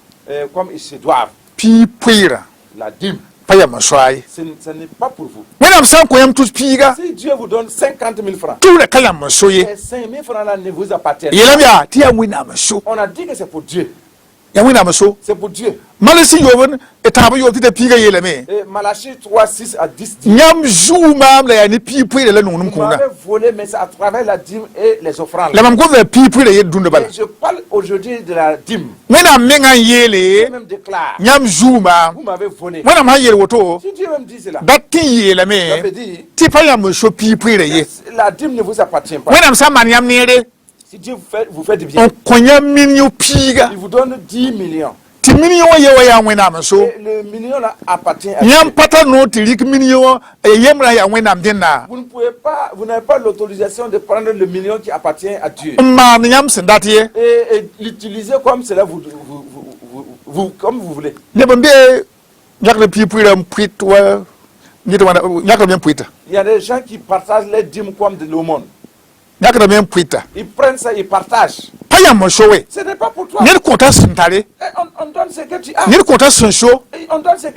comme ils se doivent. People ra. La dîme, Paya maswai. ce n'est pas pour vous. Wenam san ko yam tous piga. Si Dieu vous donne 50 000 francs, Tout le kaya masoye. ces 5 000 francs-là ne vous appartiennent Yelam pas. ya ti ya wina maso. On a dit que c'est pour Dieu. Ya wina maso. C'est pour Dieu. Malasi yoben etaba yobti de piga yelame. Et Malachie 3, 6 à 10 dit, Nyam zouma la ya ni people la nunum vous kuna. m'avez volé, mais c'est à travers la dîme et les offrandes. La mam ko the people la yedunde bala. Et je parle aujourd'hui de la dîme. Wenam menga Dieu yele. même déclare, Nyam zouma. vous m'avez volé. Wenam ha yele woto. Si Dieu même dit cela, Dati ça veut yelame. dire, Ti pa ya maso people la ye. la dîme ne vous appartient pas. Wenam sa man yam nere. Si Dieu vous fait du bien, On konya minyo piga. il vous donne 10 millions. Ti minyo ye ya wina maso. Et le million là appartient à Nyam Dieu. pata no ti lik minyo yemra ya winam dinna. Vous n'avez pas l'autorisation de prendre le million qui appartient à Dieu Ma nyam sendati ye. et l'utiliser comme cela comme vous voulez. Ne bombe yakle people am prit wa nito wana yakle bien prit. Il y a des gens qui partagent les dîmes comme de l'aumône. Yakle bien prit. Ils prennent ça, ils partagent. Paya mo showe. Ce n'est pas pour toi. Ne konta sentare. Et on donne ce que tu as. Ne konta sensho. Et on donne ce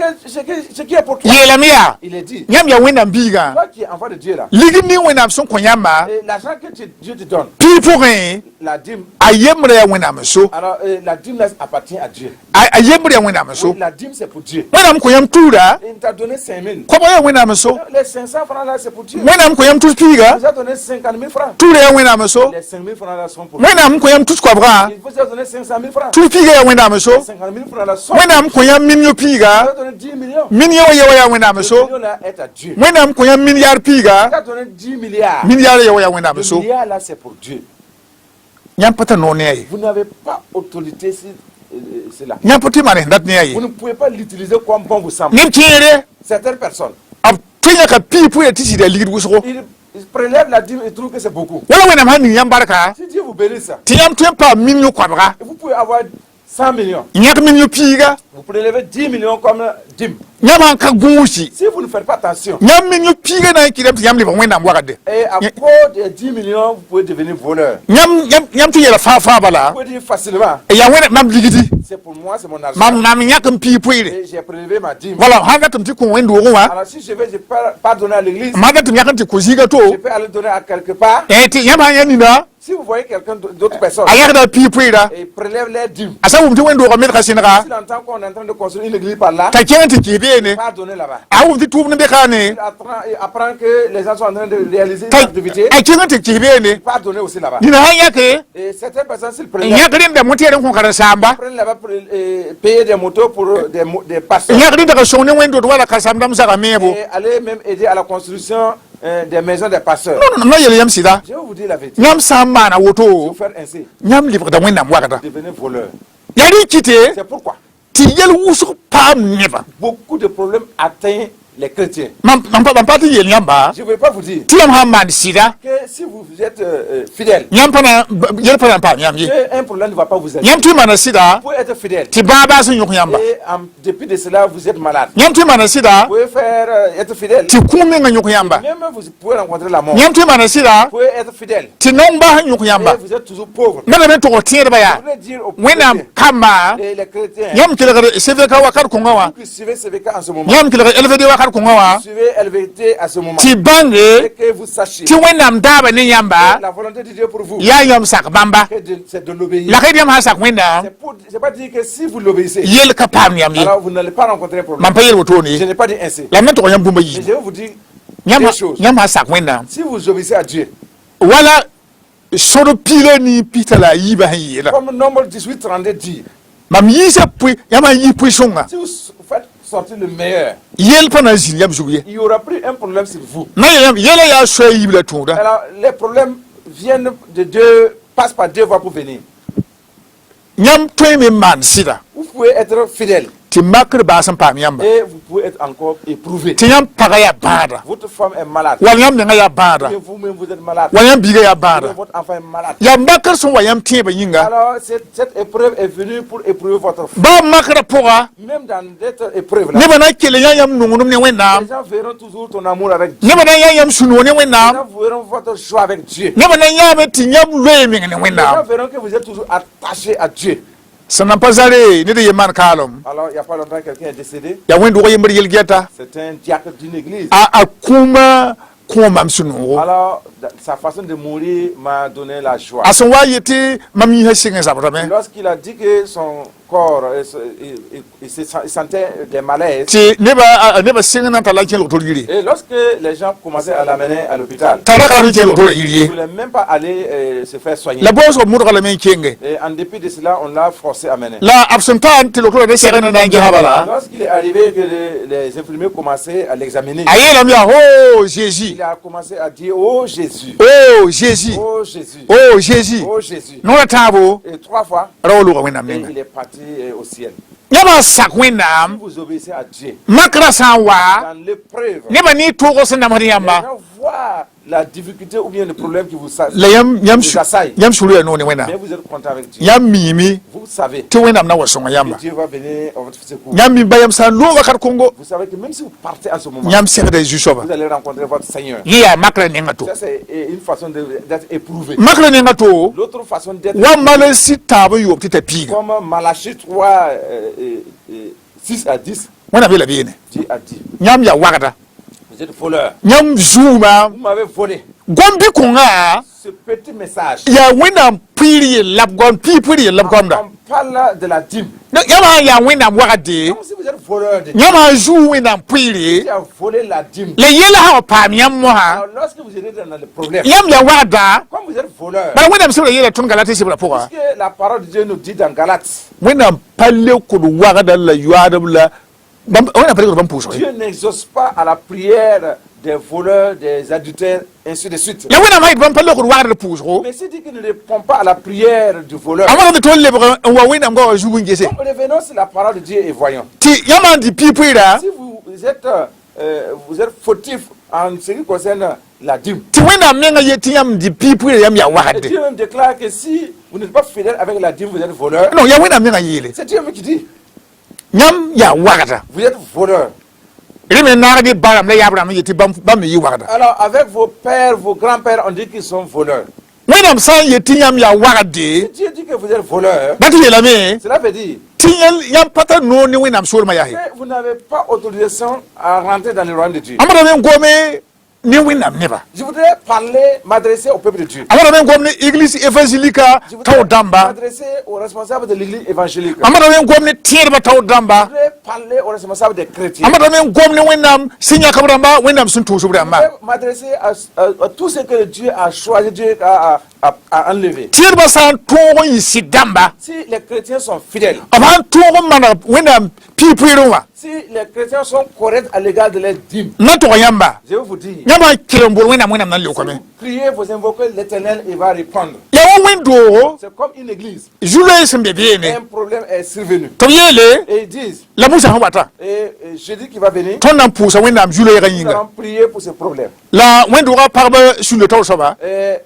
qui est pour toi. Yelamia. Il est dit, Nyam ya winam biga. toi qui es enfant de Dieu là, Ligini winam son konyama. et l'argent que Dieu te donne, People hein. la dîme, Ayemra ya winam so. alors la dîme là appartient à Dieu. Ayemra ya winam so. Oui, la dîme c'est pour Dieu. Winam koyam tura. Et il t'a donné 5 000. Komo ya winam so. Les 500 francs là c'est pour Dieu. Winam koyam tous Il piga. vous a donné 50 000 francs. Tura ya winam so. Les 5 000 francs là sont pour Dieu. Winam koyam tous kwa bra. Il vous a donné 500 000 francs. Tous piga ya winam so. 50 000 francs là sont. Wenam koyam minyo Il vous piga. a donné 10 millions. Minyo ya winam Le so. million là est à Dieu. Wenam koyam milliard Il piga. a donné 10 milliards. Milliard ya winam Le so. milliard là c'est pour Dieu. Nyam pata no ne. Vous n'avez pas autorité sur cela. Nyam pati mane ndat ne Vous ne pouvez pas l'utiliser comme bon vous semble. Nim tiere. Certaines personnes, Ab tunya ka people ya tisi da ligid wusro. ils prélèvent la dîme et trouvent que c'est beaucoup. Wala wenam ha ni yam barka. Si Dieu vous bénit ça, Ti yam tuya pa minyo kwa bra. vous pouvez avoir 100 millions. Nyak minyo piga. Vous prélevez 10 millions comme dîme. Nyam han ka gushi. Si vous ne faites pas attention, Nyam minyo piga na kidam yam li wenam wakade. et à cause des 10 millions, vous pouvez devenir voleur. Nyam tuya la fa bala. Vous pouvez dire facilement, E ya wenam nam ligidi. c'est pour moi, c'est mon argent. Mam nam nyakam people. Et j'ai prélevé ma dîme. Voilà, hanga tum ti ko wendo wa. Alors si je vais, je peux pas donner à l'église, Maga tum yakan ti ko ziga je to. peux aller donner à quelque part. E ti yam ha yani na. Si vous voyez quelqu'un d'autres personnes, Ayaka da people da. et prélève les dîmes, Asa wum ti wendo ko metra sinra. s'il entend qu'on est en train de construire une église par là, Ta kiyan ti kibe ne. pas donner là-bas. A wum ti tub ne be khane. Il apprend que les gens sont en train de réaliser une activité, Ta kiyan ti kibe ne. pas donner aussi là-bas. Dina hanya ke. Et certaines personnes, s'ils prennent Nyakrin da mutiere ko kara samba. là-bas pour payer des motos pour des pasteurs Nyakrin da ka shone wendo do wala ka samdam saka mebo. et aller même aider à la construction des maisons des pasteurs. non non yele yam sida Je vais vous dire la vérité. nyam samana Si woto vous faites ainsi, nyam libre da wenda mwagada vous devenez voleur. yari kite C'est pourquoi ti yel wusu pam neba beaucoup de problèmes atteignent les chrétiens. mam pati yel nyamba Je ne vais pas vous dire ti yam ha man sida que si vous êtes fidèle, nyam pana yel pana pam nyam yi un problème ne va pas vous aider. nyam tu mana sida Vous pouvez être fidèle. ti baba sun yok nyamba Et depuis de cela, vous êtes malade. nyam tu mana sida Vous pouvez faire être fidèle. ti kumi nga yok nyamba Même vous pouvez rencontrer la mort. nyam tu mana sida Vous pouvez être fidèle. ti nomba ha yok Et nyamba vous êtes toujours pauvre. mana ben to tiere ba ya Vous voulez dire aux wena chrétiens kama et les chrétiens, nyam kile ga seve ka wakar ko ngawa vous qui suivez CVK en ce moment, nyam kile ga elvede wakar ko ngawa vous suivez LVT à ce moment, ti et bange que vous sachiez ti wena daba ni nyamba la volonté de Dieu pour vous, ya yam sak bamba c'est de l'obéir. la kay dem ha sak wena C'est pas dire que si vous l'obéissez, yel ka pam nyam yi alors vous n'allez pas rencontrer un problème. man pa yel woto Je ni n'ai pas dit ainsi. la men to yam bumba Mais yi je vais vous dire nyam des choses. nyam ha sak wena Si vous obéissez à Dieu, wala soro pilo ni pitala yi ba yi la comme Nombre 18, 32 dit, mam yi sa pui yama yi pui songa si vous faites sortir le meilleur, yel pa na zin yam zuye il y aura plus un problème sur vous. na yel ya so yi la tunda Alors, les problèmes viennent de Dieu, passent par deux voies pour venir. nyam toy me man sida Vous pouvez être fidèle ti makr ba san pam yamba et vous pouvez être encore éprouvé. ti yam paga ya bada Votre femme est malade. wal yam nga ya bada Et vous-même, vous êtes malade. wal yam biga ya Et bada votre enfant est malade. ya makr son wa yam tieba yinga Alors, cette épreuve est venue pour éprouver votre foi. ba makra poga Même dans cette épreuve-là, ne bana kele yam nungunum ne wena les gens verront toujours ton amour avec Dieu. ne bana yam sunu ne Les wena gens verront votre joie avec Dieu. ne bana yam ti yam loe mi ne Les gens wena verront que vous êtes toujours attaché à Dieu. sanan pazare ne de yeman kalom Alors, il n'y a pas longtemps, quelqu'un est décédé. ya wendu ko yember yel geta C'est un diacre d'une église. a kuma mam sunu Alors, sa façon de mourir m'a donné la joie. asan wa yete mami ha singa sabrame Lorsqu'il a dit que son corps, il sentait des malaises, ti ne ba singa na tala ken to yiri et lorsque les gens commençaient à l'amener à l'hôpital, tara ka ken to il ne yiri voulait même pas aller se faire soigner. la boso murga la men kenge Et en dépit de cela, on l'a forcé à mener. la absentan te lokolo de serena na ngehabala Lorsqu'il est arrivé que les infirmiers commençaient à l'examiner, ayela mia oh Jésus il a commencé à dire, oh Jésus, oh Jésus oh Jésus, oh Jésus oh Jésus. no tabo Et 3 fois, rawlu ga wena et menga il est parti au ciel. yaba sak Si wena vous obéissez à Dieu, makra sanwa dans l'épreuve, ne ba ni to ko sanda les mariyamba gens voient la difficulté ou bien le problème qui vous la yam assaille. yam sulu ya no ne wena Mais vous êtes content avec Dieu. yam mimi Vous savez te wena na wasonga que yamba Dieu va venir à votre secours. yam mi bayam sa lo ga kar kongo Vous savez que même si vous partez en ce moment, yam sek de jusoba vous allez rencontrer votre Seigneur. ya makra ne ngato Ça, c'est une façon d'être éprouvé. makra ne ngato L'autre façon d'être wa mala si tabo yo tita piga comme Malachie 3, 6 à 10, wana bela biene Dieu a dit, nyam ya wagada vous êtes voleur. nyam zuma Vous m'avez volé gombi konga ce petit message. ya wena piri lab gon piri lab gomda On parle de la dîme. yama ya wena wagade Comme si vous êtes voleur de Dieu. nyama zu wena piri Qui a volé la dîme. le yela ha pam yam mo ha Alors, lorsque vous êtes dans le problème, yam ya wagada comme vous êtes voleur, ba wena msura yela tun galati sibra poka puisque la parole de Dieu nous dit dans Galates, wena palle ko wagada la yuada la wena palle ko bam puso Dieu n'exauce pas à la prière des voleurs, des adultères, ainsi de suite. ya wena mai bam palle ko wagada puso Mais si dit qu'il ne répond pas à la prière du voleur, amana de tolle wa wena ngo zu ngese donc revenons sur la parole de Dieu et voyons. ti yama di pipira Si vous êtes fautif en ce qui concerne la dîme, ti wena menga yeti yam di pipira yam ya et wagade Dieu même déclare que si vous n'êtes pas fidèle avec la dîme, vous êtes voleur. no ya wena menga yele C'est Dieu même qui dit, nyam ya wagada vous êtes voleur. rime na di baram la yabram yeti bam yi wagada Alors avec vos pères, vos grands-pères, on dit qu'ils sont voleurs. wena san yeti yam ya Si wagade Dieu dit que vous êtes voleur, bati yela me cela veut dire tinyel yam pata no ni wena msul ma yahe que vous n'avez pas autorisation à rentrer dans le royaume de Dieu. amara men gome ni wena neba Je voudrais parler, m'adresser au peuple de Dieu. amara men gome église évangélica Je taw voudrais damba m'adresser aux responsables de l'église évangélique. amara men gome tierba taw Je damba voudrais parler aux responsables des chrétiens. amara men gome wenam sinya kabramba wenam sun to Je subramba voudrais m'adresser à tout ce que Dieu a choisi, Dieu a à enlever. Tirba san tongo isi damba. Si les chrétiens sont fidèles, Aban tongo mana wena pipiruwa. si les chrétiens sont corrects à l'égard de leurs dîmes, Nato yamba. je vais vous dire, Yamba kilombo wena mwena nan lokame. priez, vous invoquez l'Éternel, il va répondre. Ya wendo C'est comme une église. jule sembe biene. Un problème est survenu. To yele Et ils disent, la musa hawata. et je dis qu'il va venir, Ton nan pusa wena jule nous rayinga. allons prier pour ce problème. La wendo ga parba sur le tau saba. Et,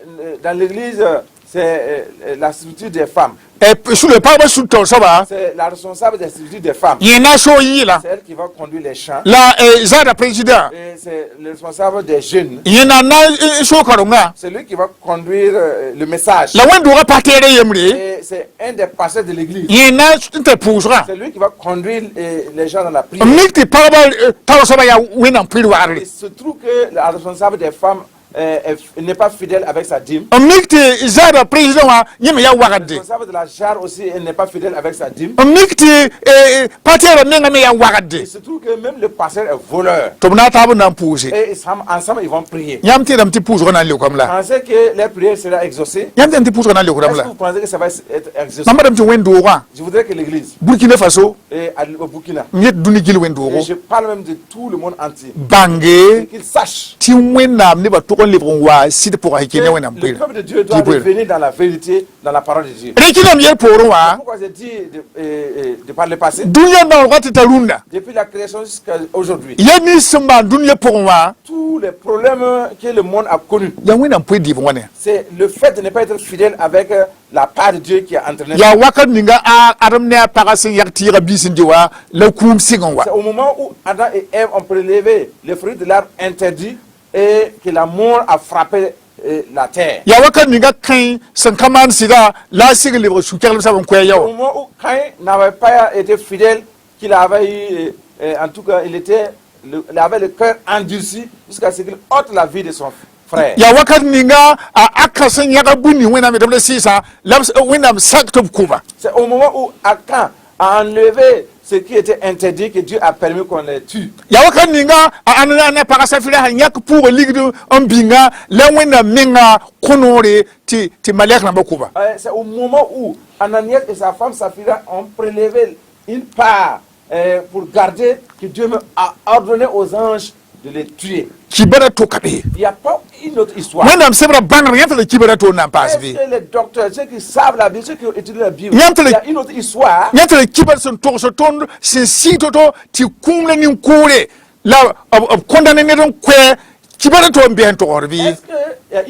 dans l'église, c'est la structure des femmes. Et sur le parba sur le tau saba. C'est la responsable des structures des femmes. Yena so yila. C'est elle qui va conduire les chants. La zada président. Et c'est le responsable des jeunes. Yena na so karonga. C'est lui qui va conduire le message. La wendo ga patere yemri. Et c'est un des pasteurs de l'église. Yena inte pusra. C'est lui qui va conduire les gens dans la prière. Mikti parba tau saba ya wena mpirwari. Il se trouve que la responsable des femmes n'est pas fidèle avec sa dîme. Mikti zada président wa yeme ya Le wagade. responsable de la jarre aussi, elle n'est pas fidèle avec sa dîme. Mikti patere menga me ya Il wagade. se trouve que même le pasteur est voleur. To na tabu nan pusi. Et ensemble, ils vont prier. Yamti dam ti pusra na lekom la. Pensez que leur prière sera exaucée. Yamti dam ti pusra na lekom Est-ce que la. vous pensez que ça va être exaucé? Mama dam ti wendo wa. Je voudrais que l'église, Burkina Faso et au Burkina, nyet duni gil wendo et go. je parle même de tout le monde entier, Bange qu'ils sachent ti wenda ne ba to kon lebron wa site pour que hikene wena le mpira. peuple de Dieu doit revenir dans la vérité, dans la parole de Dieu. Rekina miye poro wa. Pourquoi j'ai dit de par le passé, Dunya na wakati tarunda. depuis la création jusqu'à aujourd'hui, Yani samba dunya poro wa. tous les problèmes que le monde a connus, Ya wena mpwe di wane. c'est le fait de ne pas être fidèle avec la part de Dieu qui a entraîné. Ya wakat ninga adam ne pagasin yaktira bisin diwa la kum sigon wa. C'est au moment où Adam et Ève ont prélevé les fruits de l'arbre interdit et que la mort a frappé la terre. Ya wakat ninga kain sankaman sida la sigle libre su kerle sa bon Au yaw. moment où Caïn n'avait pas été fidèle, qu'il avait eu, en tout cas, il avait le cœur endurci jusqu'à ce qu'il ôte la vie de son frère. Ya wakat ninga akasan yaga buni wena me double sisa la wena saktob kuba. C'est au moment où Achan a enlevé ce qui était interdit que Dieu a permis qu'on les tue. Ya wakat ninga anana pagasa fila hanyak pour ligdo ambinga la wena menga konore ti malek na bakuba. C'est au moment où Ananias et sa femme Saphira ont prélevé une part pour garder que Dieu a ordonné aux anges de les tuer. Kibara to kabe. Il n'y a pas une autre histoire. Wena msebra banner yanta le kibara to na Est-ce pasvi. que les docteurs, ceux qui savent la Bible, ceux qui ont étudié la Bible, Il y a une autre histoire. Yanta le kibara son to so ton se si toto ti kumle ni kure la condamné ne don kwe kibara to bien to orbi. Est-ce qu'il y a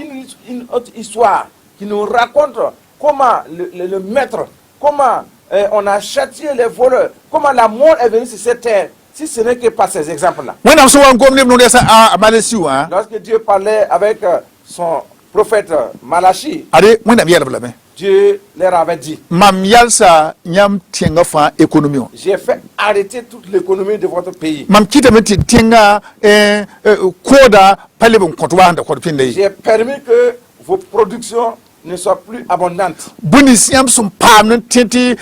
une autre histoire qui nous raconte comment le maître, comment on a châtié les voleurs, comment la mort est venue sur cette terre, si ce n'est que par ces exemples-là. Wena so wan gomne no desa a malesi wa. Lorsque Dieu parlait avec son prophète Malachi, Ade wena biya la me. Dieu leur avait dit, Mam yalsa nyam tienga fa économie. j'ai fait arrêter toute l'économie de votre pays. Mam kita meti tienga koda pale bon kontwa anda ko pinde. J'ai permis que vos productions ne soient plus abondantes. Buni siam sum pam nan tenti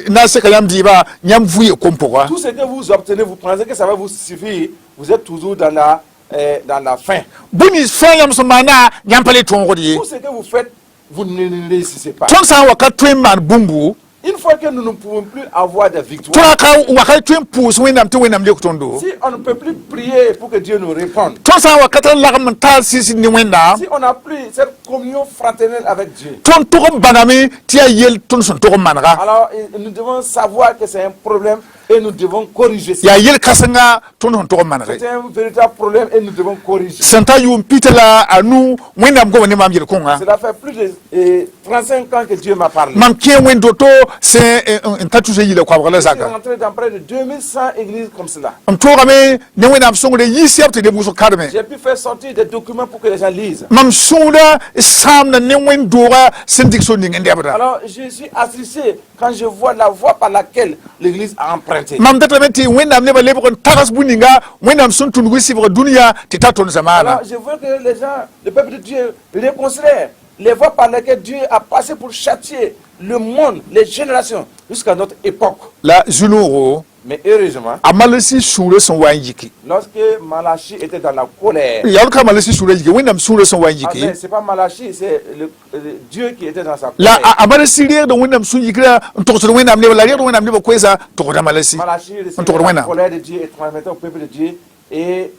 na se kayam diba nyam vuye kompoa. Tout ce que vous obtenez, vous pensez que ça va vous suffire, vous êtes toujours dans la faim. Buni fayam sum mana nyam pale tongodi. Tout ce que vous faites, vous ne réussissez pas. Ton sa waka twen man bumbu. Une fois que nous ne pouvons plus avoir de Ton victoire, ka waka twen pus wenam te wenam le kutondo. si on ne peut plus prier pour que Dieu nous réponde, Ton sa waka tan lagam tal sisi ni wenda. si on n'a plus cette communion fraternelle avec Dieu, Ton tokom banami tia yel ton son tokom manra. alors nous devons savoir que c'est un problème et nous devons corriger ça. Ya yel kasanga ton son tokom manra. C'est un véritable problème et nous devons corriger. Santa yum pitela anu wenam go ne mam yel konga. Cela fait plus de 35 ans que Dieu m'a parlé. Mam kien wendo to c'est un tatu je yile kwa wala Je suis zaka. rentré dans près de 2100 églises comme cela. Am toga me ne wenam songo de yisiap te de buso kadme. J'ai pu faire sortir des documents pour que les gens lisent. Mam sonda sam na ne wendora sendik so ninga ndebra. Alors je suis attristé quand je vois la voie par laquelle l'église a emprunté. Mam tatamenti wenam ne ba lebro tagas buninga wenam son tun wisi bro dunia titaton zamana. Alors je veux que les gens, le peuple de Dieu, reconsidèrent les voies par lesquelles Dieu a passé pour châtier le monde, les générations, jusqu'à notre époque. La junuro Mais heureusement, amalasi sure son wanjiki lorsque Malachi était dans la colère, ya ka malasi sure jiki wenda sure son ah, wanjiki mais c'est pas Malachi, c'est le Dieu qui était dans sa la colère. amalasi rir do wenda sunjikira to so wenda amne la rir do wenda amne kweza to da malasi Malachi on to recevait la wenda colère de Dieu et transmettait au peuple de Dieu et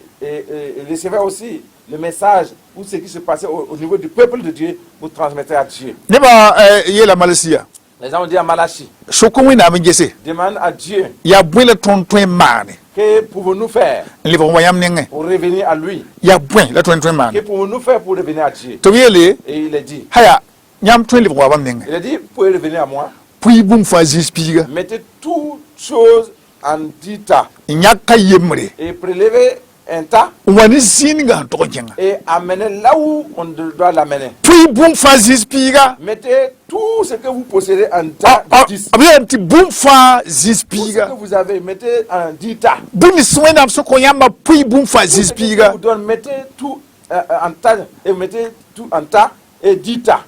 recevait aussi le message ou ce qui se passait au niveau du peuple de Dieu pour transmettre à Dieu. ne ba ye la malasi ya Les gens ont dit à Malachi, so ko wenda amngese demande à Dieu, ya bwele tonton mane que pouvons-nous faire le bo wayam nenge pour revenir à lui? ya bwen la tonton Que mane pouvons-nous faire pour revenir à Dieu? to yele Et il a dit, haya nyam ton le bo wabam nenge vous pouvez revenir à moi, puis boum fa jispiga mettez toutes choses en 10 tas nyaka yemre et prélevez un tas wani singa to jenga et amenez là où on doit l'amener. puis boum fa jispiga Mettez tout ce que vous possédez en tas de 10. abiyenti boum fa Tout ce que jispiga vous avez, mettez en 10 tas. buni swena so ko yamba puis boum fa Tout ce que jispiga vous donne, mettez tout en tas et mettez tout en tas et 10 tas.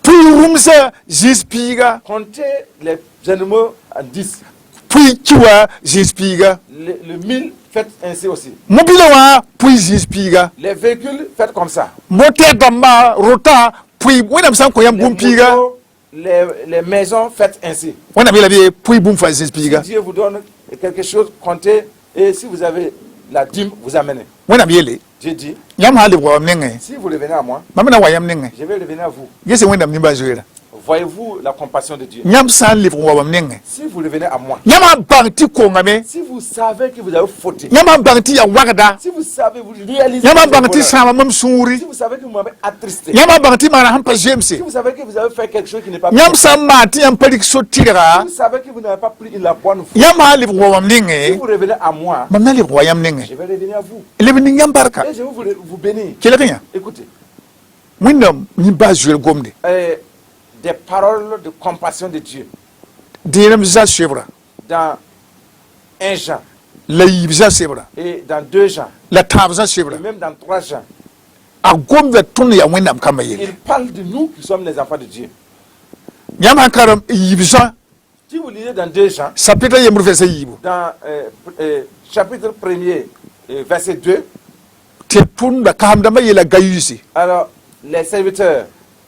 puis rumsa jispiga Comptez les animaux en 10. puis kiwa jispiga Le 1000, faites ainsi aussi. mobilawa puis jispiga Les véhicules, faites comme ça. moteur damba rota puis wena msan ko yam Les boum piga motos, les maisons, faites ainsi. wena bila bi puis boum fa jispiga Si Dieu vous donne quelque chose, comptez. Et si vous avez la dîme, vous amenez. wena biele Dieu dit, yam ha le bo nenge si vous revenez à moi, mamina wayam nenge je vais revenir à vous. yese wena mnimba zoira Voyez-vous la compassion de Dieu? nyam san le bo wabam nenge Si vous revenez à moi, nyama banti ko ngame si vous savez que vous avez fauté, nyama banti ya wagda si vous savez, vous réalisez, nyama que vous banti avez sama mam si suri vous savez que vous m'avez attristé, nyama banti mara hampa si james vous savez que vous avez fait quelque chose qui n'est pas bien, nyam san mati yam palik so tira si vous savez que vous n'avez pas pris la bonne foi, nyama le bo wabam si nenge vous revenez à moi, mamna le bo wayam nenge je vais revenir à vous. le bi nyam barka Et je vais vous bénir. kelekanya Écoutez, windam nyimba zoira gomde des paroles de compassion de Dieu dinam za shebra dans 1 Jean la yibza shebra et dans 2 Jean la tabza shebra et même dans 3 Jean. a gomda tun ya windam kama yele Il parle de nous qui sommes les enfants de Dieu. nyam hankaram yibza Si vous lisez dans 2 Jean, sapita yemru fesa yibu dans chapitre 1er, verset 2, te tun da kamda ma yela gayusi alors les serviteurs,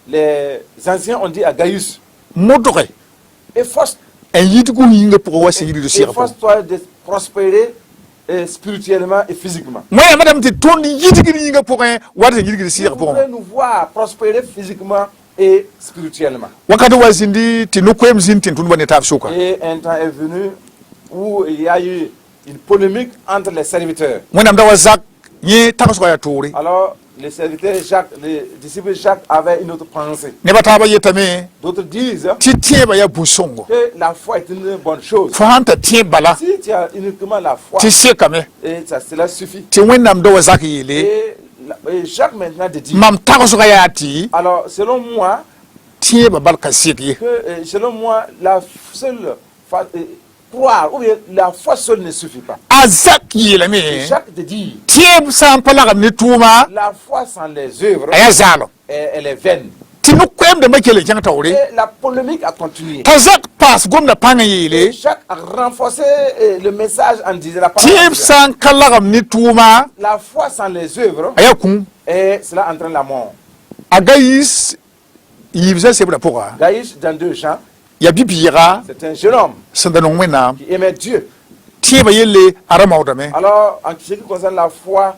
les anciens ont dit à Gaius, motoke efforce, en yitgu yinga pour wasi yidu sira po efforce-toi de prospérer spirituellement et physiquement. moya madame te tun yitgu yinga pour en wata yidu Si sira vous po voulez nous voir prospérer physiquement et spirituellement. wakati wazindi tinu kwem zin tin tun bone tab suka Et un temps est venu où il y a eu une polémique entre les serviteurs. mona mda wazak ye takso ya turi Alors, les serviteurs Jacques, les disciples Jacques avaient une autre pensée. ne bataba yetame D'autres disent ti tieba ya busongo que la foi est une bonne chose. fahanta tiebala Si tu as uniquement la foi, ti sekame et ça, cela suffit. ti wennam do wazak yele Et Jacques maintenant te dit, mam takso ya ti alors selon moi, tieba barka seki selon moi, la seule croire ou bien la foi seule ne suffit pas. azak yele me Jacques te dit, tieb san pala ni tuma la foi sans les œuvres, aya zalo elle est vaine. tinu kwem de makele jang tawre Et la polémique a continué. tazak pas gomna panga yele Jacques a renforcé le message en disant la parole. tieb san kalagam ni tuma La foi sans les œuvres, aya kun et cela entraîne la mort. agayis yibza sebra poka Gaïs, dans 2 Jean, ya bibira c'est un jeune homme sandanong wena qui aimait Dieu. tieba yele arama odame Alors, en ce qui concerne la foi,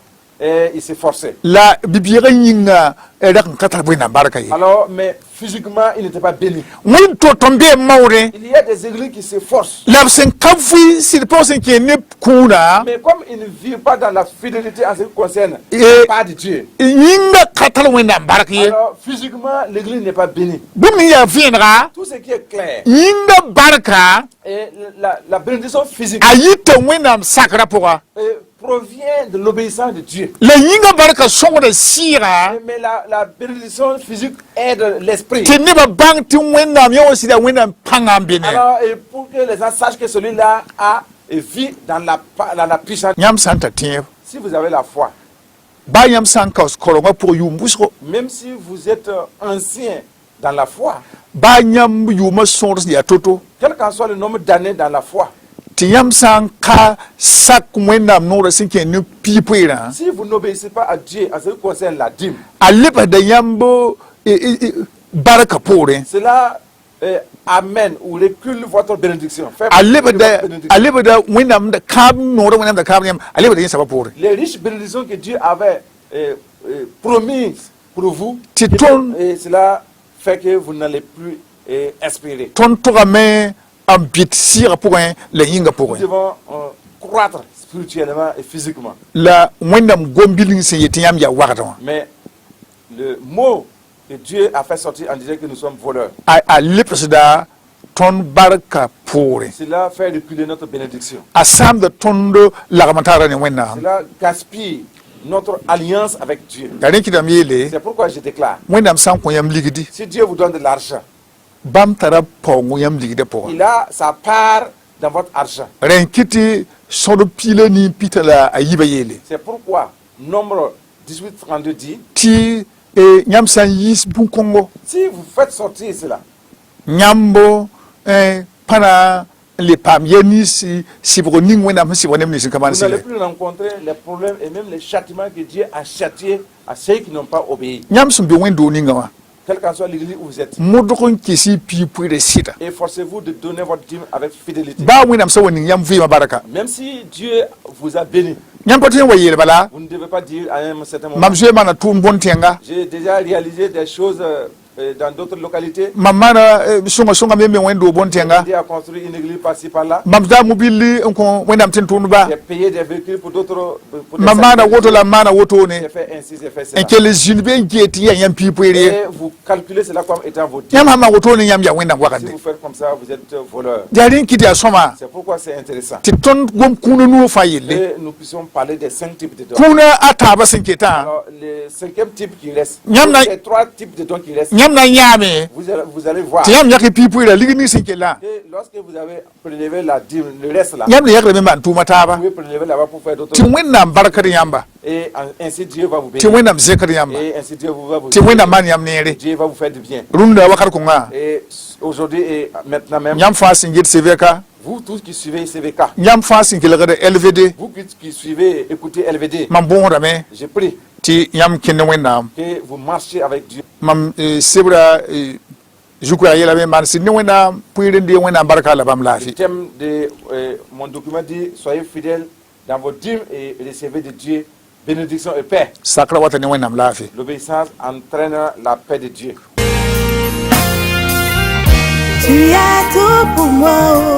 il s'est forcé. la bibira yinga era kan kata bwena baraka yi Alors, mais physiquement, il n'était pas béni. won to tombe mawre Il y a des églises qui se forcent. la sen kafi sir posen ke ne kuna Mais comme ils ne vivent pas dans la fidélité en ce qui concerne Et- pas de Dieu, yinga kata wena baraka yi alors physiquement, l'église n'est pas bénie. bumi ya vienra Tout ce qui est clair, yinga baraka et la bénédiction physique ayita wena sakra poka provient de l'obéissance de Dieu. la yinga baraka songo de sira Mais la bénédiction physique aide l'esprit. te ne ba bangti wena mi o sida wena pangam bene Alors, et pour que les gens sachent que celui-là a et vit dans la puissance. nyam santa tieb Si vous avez la foi, ba nyam sanka koronga pour yumbusko même si vous êtes ancien dans la foi, ba nyam yuma sors ya toto quel qu'en soit le nombre d'années dans la foi, ti yam san ka sak wendam no resinke ni pipuira Si vous n'obéissez pas à Dieu en ce qui concerne la dîme, aliba da yambo baraka pore cela amène ou recule votre bénédiction. aliba da wendam da kam no wendam da kam yam aliba da yin saba pore Les riches bénédictions que Dieu avait promises pour vous, et cela fait que vous n'allez plus espérer. ton togame ambit sira point le yinga Nous point devons croître spirituellement et physiquement. la wendam gombilin se yetiyam ya wakata Mais le mot que Dieu a fait sortir en disant que nous sommes voleurs, a lipsda ton baraka pore cela fait reculer notre bénédiction. asam da tondo lagamantara ni wendam Cela gaspille notre alliance avec Dieu. garin kidam yele C'est pourquoi je déclare, wendam san ko yam ligidi si Dieu vous donne de l'argent, bam tara pongu yam ligide po il a sa part dans votre argent. renkiti sodo pile ni pitala ayiba yele C'est pourquoi Nombre 18:32 dit, ti nyam san yis bun kongo si vous faites sortir cela, nyambo pana le pam yeni si broning wendam si wonem ni sin vous kaman n'allez sile plus rencontrer les problèmes et même les châtiments que Dieu a châtiés à ceux qui n'ont pas obéi. nyam sum bi wendo ni ngama Quelle qu'en soit l'église où vous êtes. modokon kisi pipu de sita Efforcez-vous de donner votre dîme avec fidélité. ba wendam sa woni nyam vi ma baraka Même si Dieu vous a béni, nyam patin wa yele bala vous ne devez pas dire à un certain moment, mam je mana tum bontenga j'ai déjà réalisé des choses dans d'autres localités. mamana songa meme wendo bontenga J'ai construit une église par-ci par-là. mam da mobili ko wendam tin tunu ba J'ai payé des véhicules pour d'autres. Pour des mamana services. woto la mana woto ne J'ai fait ainsi, j'ai fait cela. en kele julbe ngeti ya yam pipu ere Et vous calculez cela comme étant vos dîmes. nyam hama woto ne yam ya wendam Si wakande vous faites comme ça, vous êtes voleur. jarin kiti asoma C'est pourquoi c'est intéressant. ti ton gom kunu nu fa yele Et nous puissions parler des 5 types de dons. kuna ataba sinketa Alors, le 5e type qui reste, Nyam na- les 3 types de dons qui restent, nyam na nyame vous allez voir. ti yam yaki pipu ere ligini sinkela Et lorsque vous avez prélevé la dîme, le reste là, nyam ne yakre memba tuma vous taba pouvez prélever là-bas pour faire d'autres ti choses. wendam barakari yamba Et ainsi Dieu va vous ti bénir. wendam zekari yamba Et ainsi Dieu va vous ti wendam man yam nere Dieu va vous faire du bien. runda wakar ko nga Et aujourd'hui et maintenant même, nyam fa singit seveka vous tous qui suivez CVK, nyam fa singil gade LVD vous qui suivez, écoutez LVD, mam bon rame je prie ti yam kinne wendam que vous marchiez avec Dieu. mam sebra jukura yela be man sin wendam puire ndi wendam baraka la bam Le lafi thème de mon document dit, soyez fidèles dans vos dîmes et recevez de Dieu bénédiction et paix. sakra wata ne wendam lafi L'obéissance entraîne la paix de Dieu. Tu as tout pour moi.